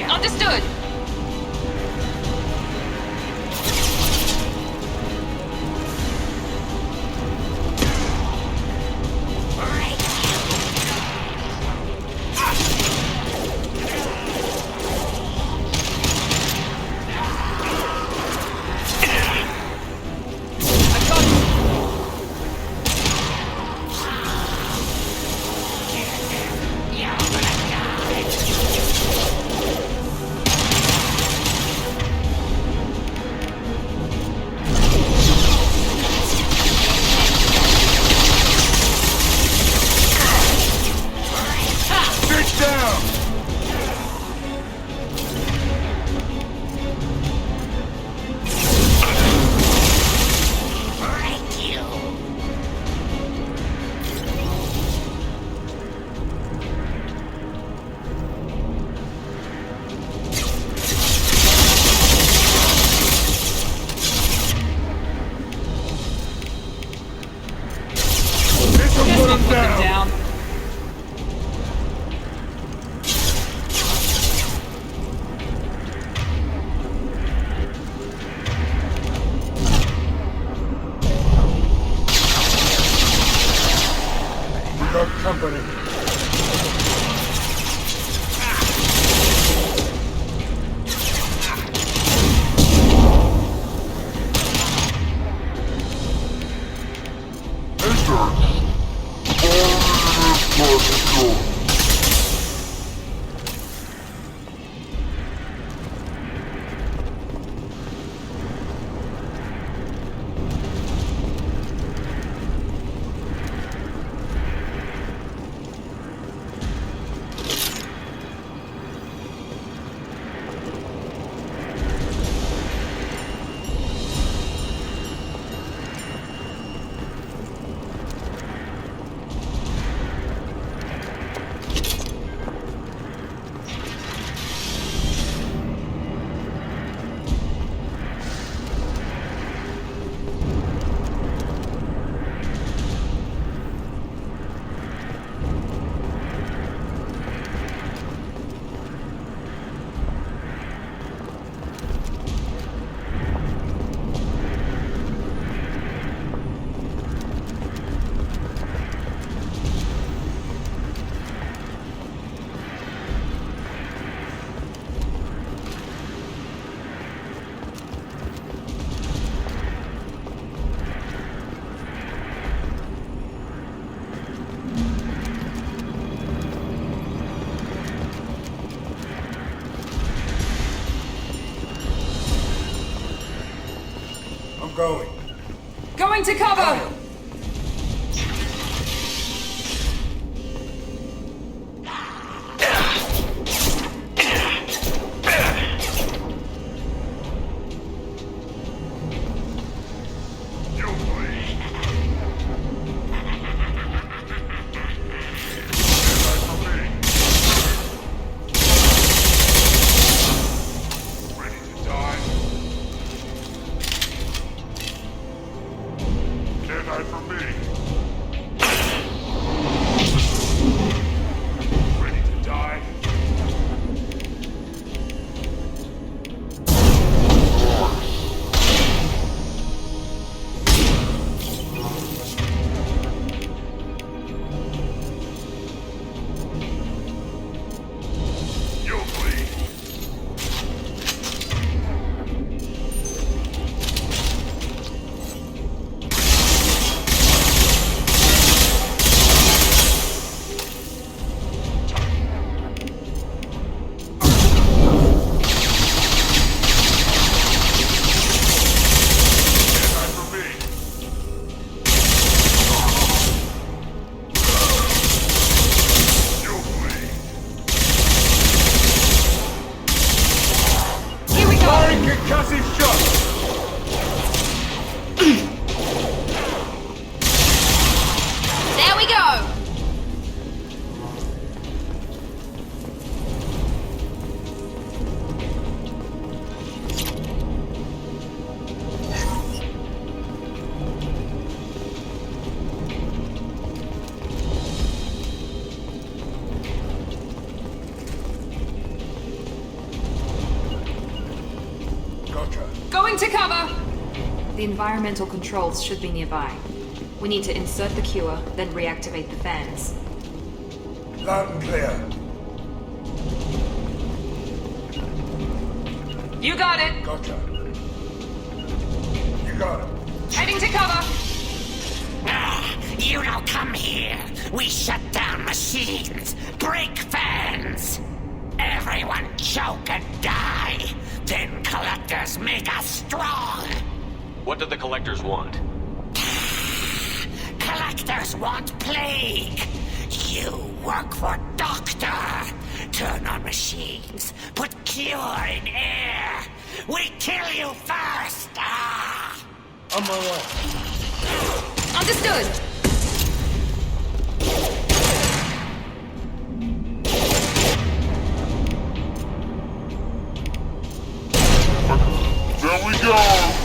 Understood! Down. We got company. going. Going to cover! There we go! Going to cover! The environmental controls should be nearby. We need to insert the cure, then reactivate the fans. Loud and clear. You got it! Gotcha. You got it. Heading to cover! You don't come here. We shut down machines, break fans. Everyone choke and die. Then collectors make us strong. What do the collectors want? Collectors want plague. You work for Doctor. Turn on machines. Put cure in air. We kill you first. On my way. Understood. There we go!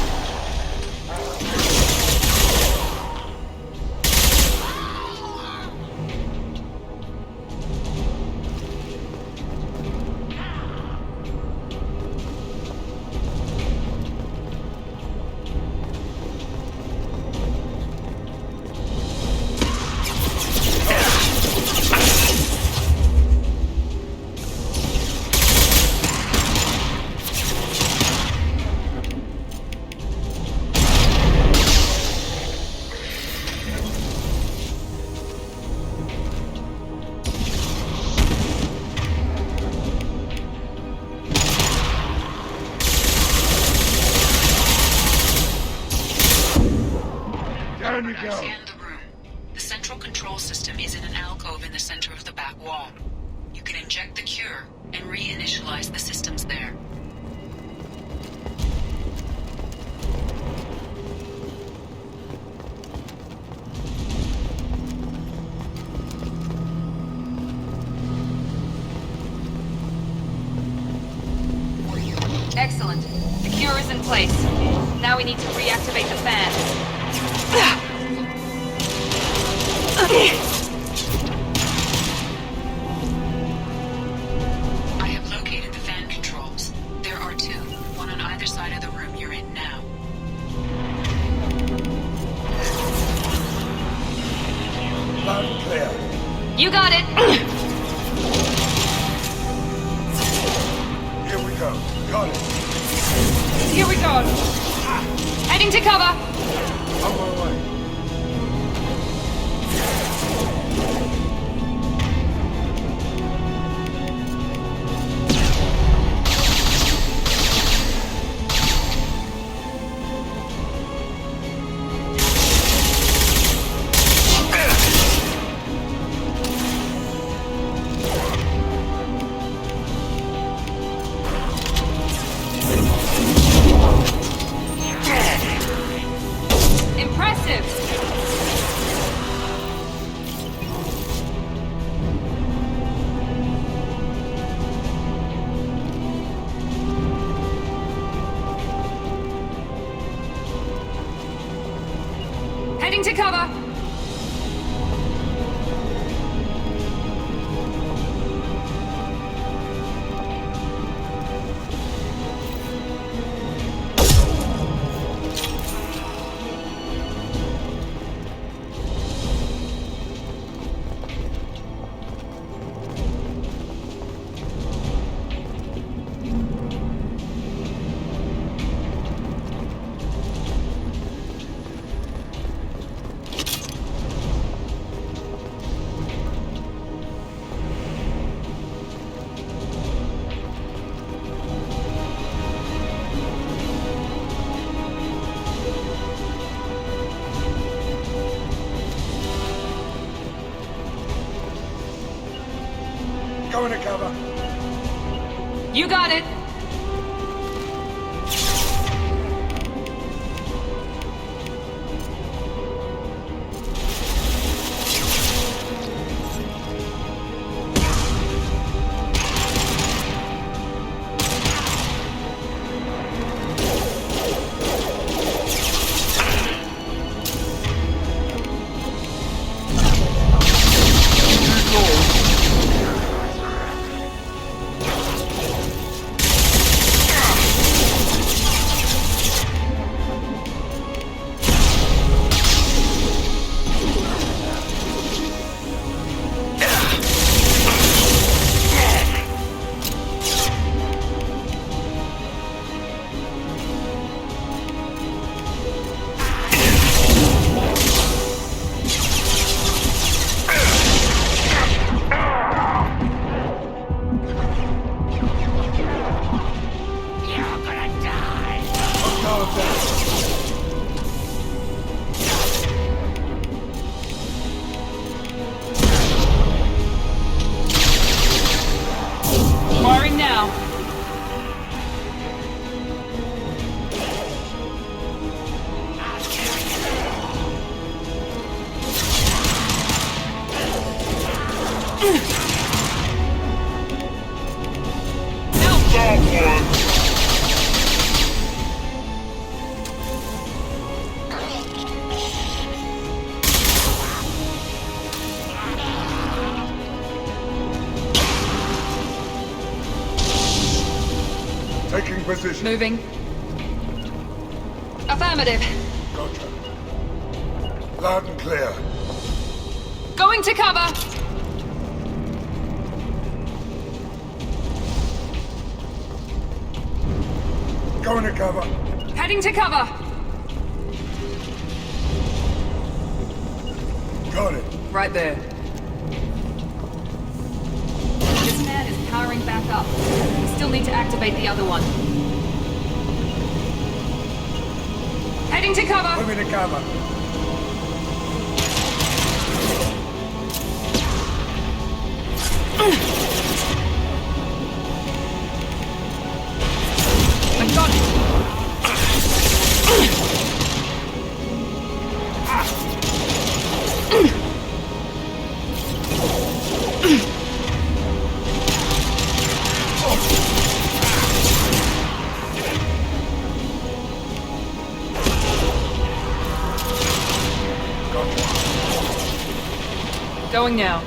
I scanned the room. The central control system is in an alcove in the center of the back wall. You can inject the cure and reinitialize the systems there. Excellent. The cure is in place. Now we need to reactivate the fans. I have located the fan controls. There are two, one on either side of the room you're in now. Loud and clear. You got it! Here we go. Got it. Here we go! Heading to cover! On my way. explosives! Heading to cover! Going to cover. You got it! Firing now. Taking position. Moving. Affirmative. Gotcha. Loud and clear. Going to cover. Going to cover. Heading to cover. Got it. Right there. This man is powering back up. We still need to activate the other one. Heading to cover. Moving to cover. I got it. Going now.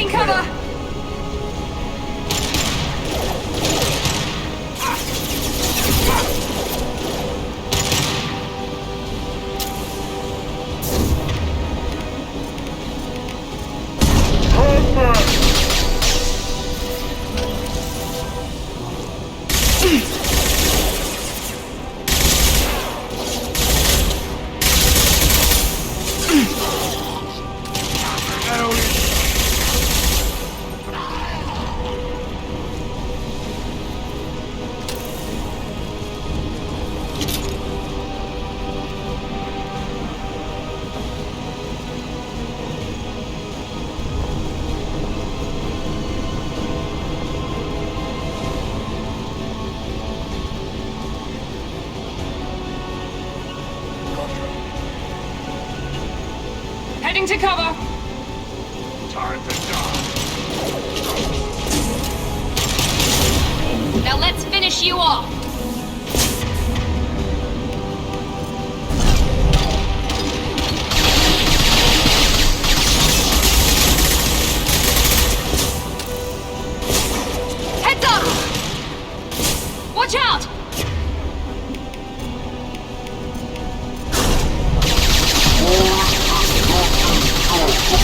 Taking cover! Heading to cover. Time to die. Now let's finish you off. Heads up! Watch out!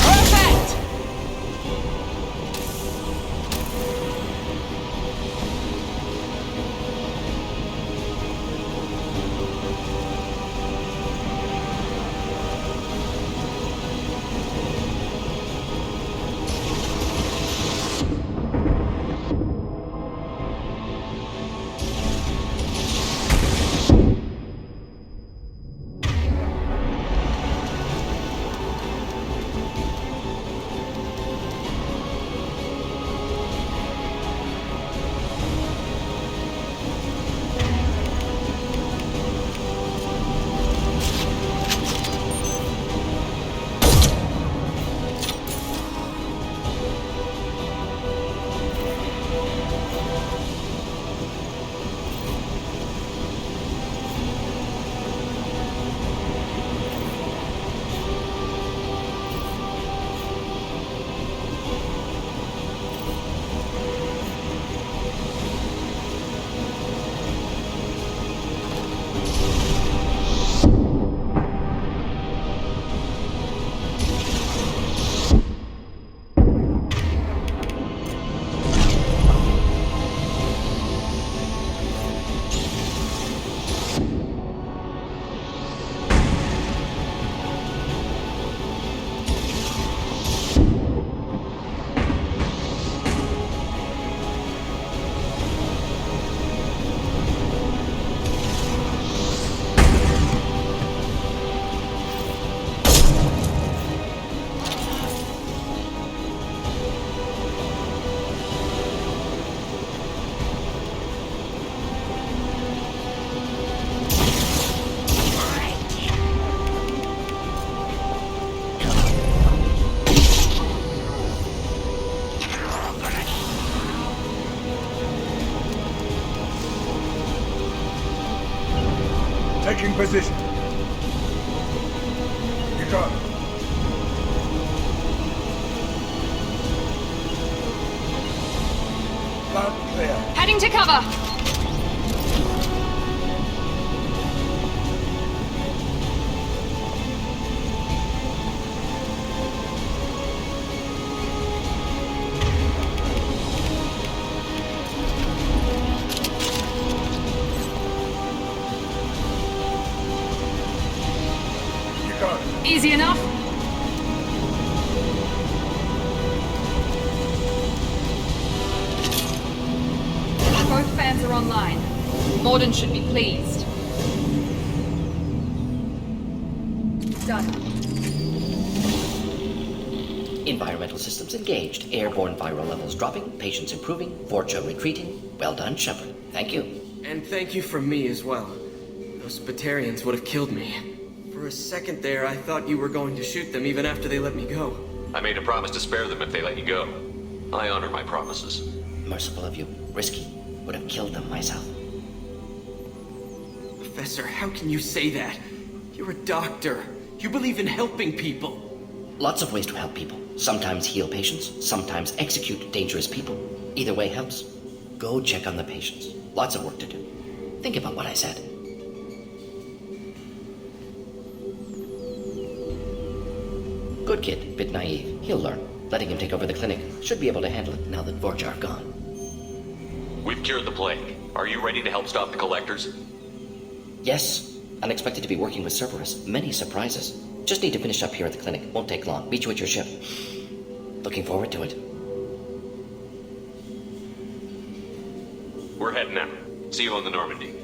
Perfect! Taking position. You got it. Loud and clear. Heading to cover. Easy enough. Both fans are online. Morden should be pleased. Done. Environmental systems engaged. Airborne viral levels dropping. Patients improving. Vorcha retreating. Well done, Shepard. Thank you. And thank you from me as well. Those Batarians would have killed me. For a second there, I thought you were going to shoot them even after they let me go. I made a promise to spare them if they let you go. I honor my promises. Merciful of you. Risky. Would have killed them myself. Professor, how can you say that? You're a doctor. You believe in helping people. Lots of ways to help people. Sometimes heal patients, sometimes execute dangerous people. Either way helps. Go check on the patients. Lots of work to do. Think about what I said. Good kid, bit naive. He'll learn. Letting him take over the clinic. Should be able to handle it now that Vorcha are gone. We've cured the plague. Are you ready to help stop the collectors? Yes. Unexpected to be working with Cerberus. Many surprises. Just need to finish up here at the clinic. Won't take long. Meet you at your ship. Looking forward to it. We're heading out. See you on the Normandy.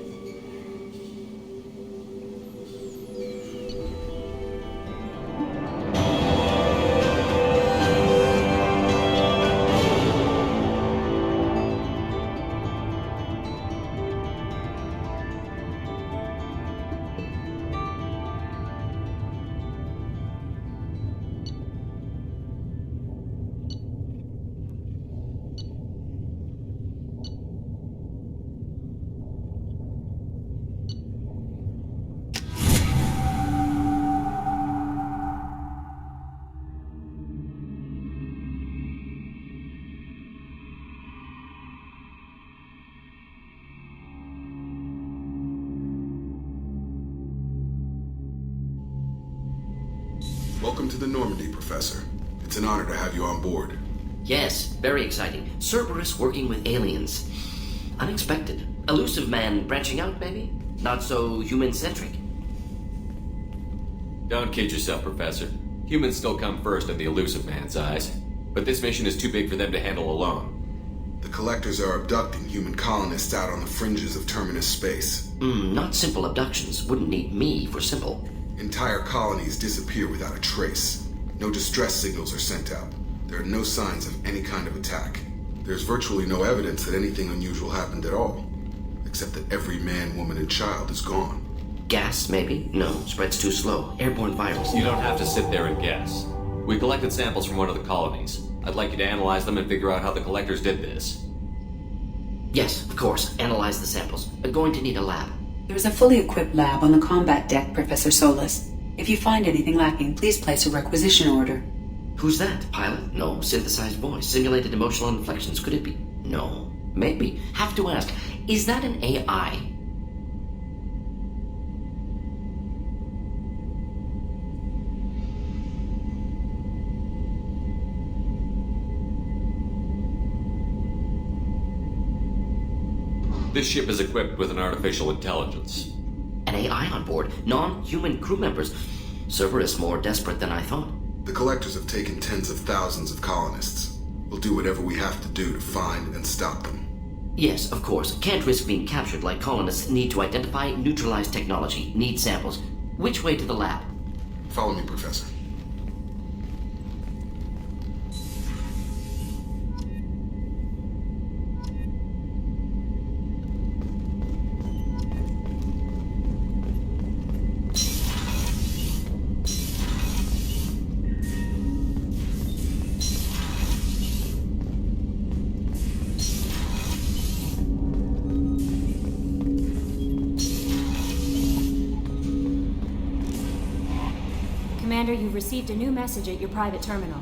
Welcome to the Normandy, Professor. It's an honor to have you on board. Yes, very exciting. Cerberus working with aliens. Unexpected. Elusive man branching out, maybe? Not so human-centric. Don't kid yourself, Professor. Humans still come first in the elusive man's eyes. But this mission is too big for them to handle alone. The Collectors are abducting human colonists out on the fringes of Terminus space. Not simple abductions. Wouldn't need me for simple. Entire colonies disappear without a trace. No distress signals are sent out. There are no signs of any kind of attack. There's virtually no evidence that anything unusual happened at all. Except that every man, woman, and child is gone. Gas, maybe? No, spreads too slow. Airborne virus. You don't have to sit there and guess. We collected samples from one of the colonies. I'd like you to analyze them and figure out how the Collectors did this. Yes, of course. Analyze the samples. We're going to need a lab. There's a fully equipped lab on the combat deck, Professor Solus. If you find anything lacking, please place a requisition order. Who's that? Pilot? No. Synthesized voice. Simulated emotional inflections. Could it be? No. Maybe. Have to ask. Is that an AI? This ship is equipped with an artificial intelligence. An AI on board? Non-human crew members? Cerberus more desperate than I thought. The Collectors have taken tens of thousands of colonists. We'll do whatever we have to do to find and stop them. Yes, of course. Can't risk being captured like colonists. Need to identify, neutralize technology. Need samples. Which way to the lab? Follow me, Professor. Commander, you've received a new message at your private terminal.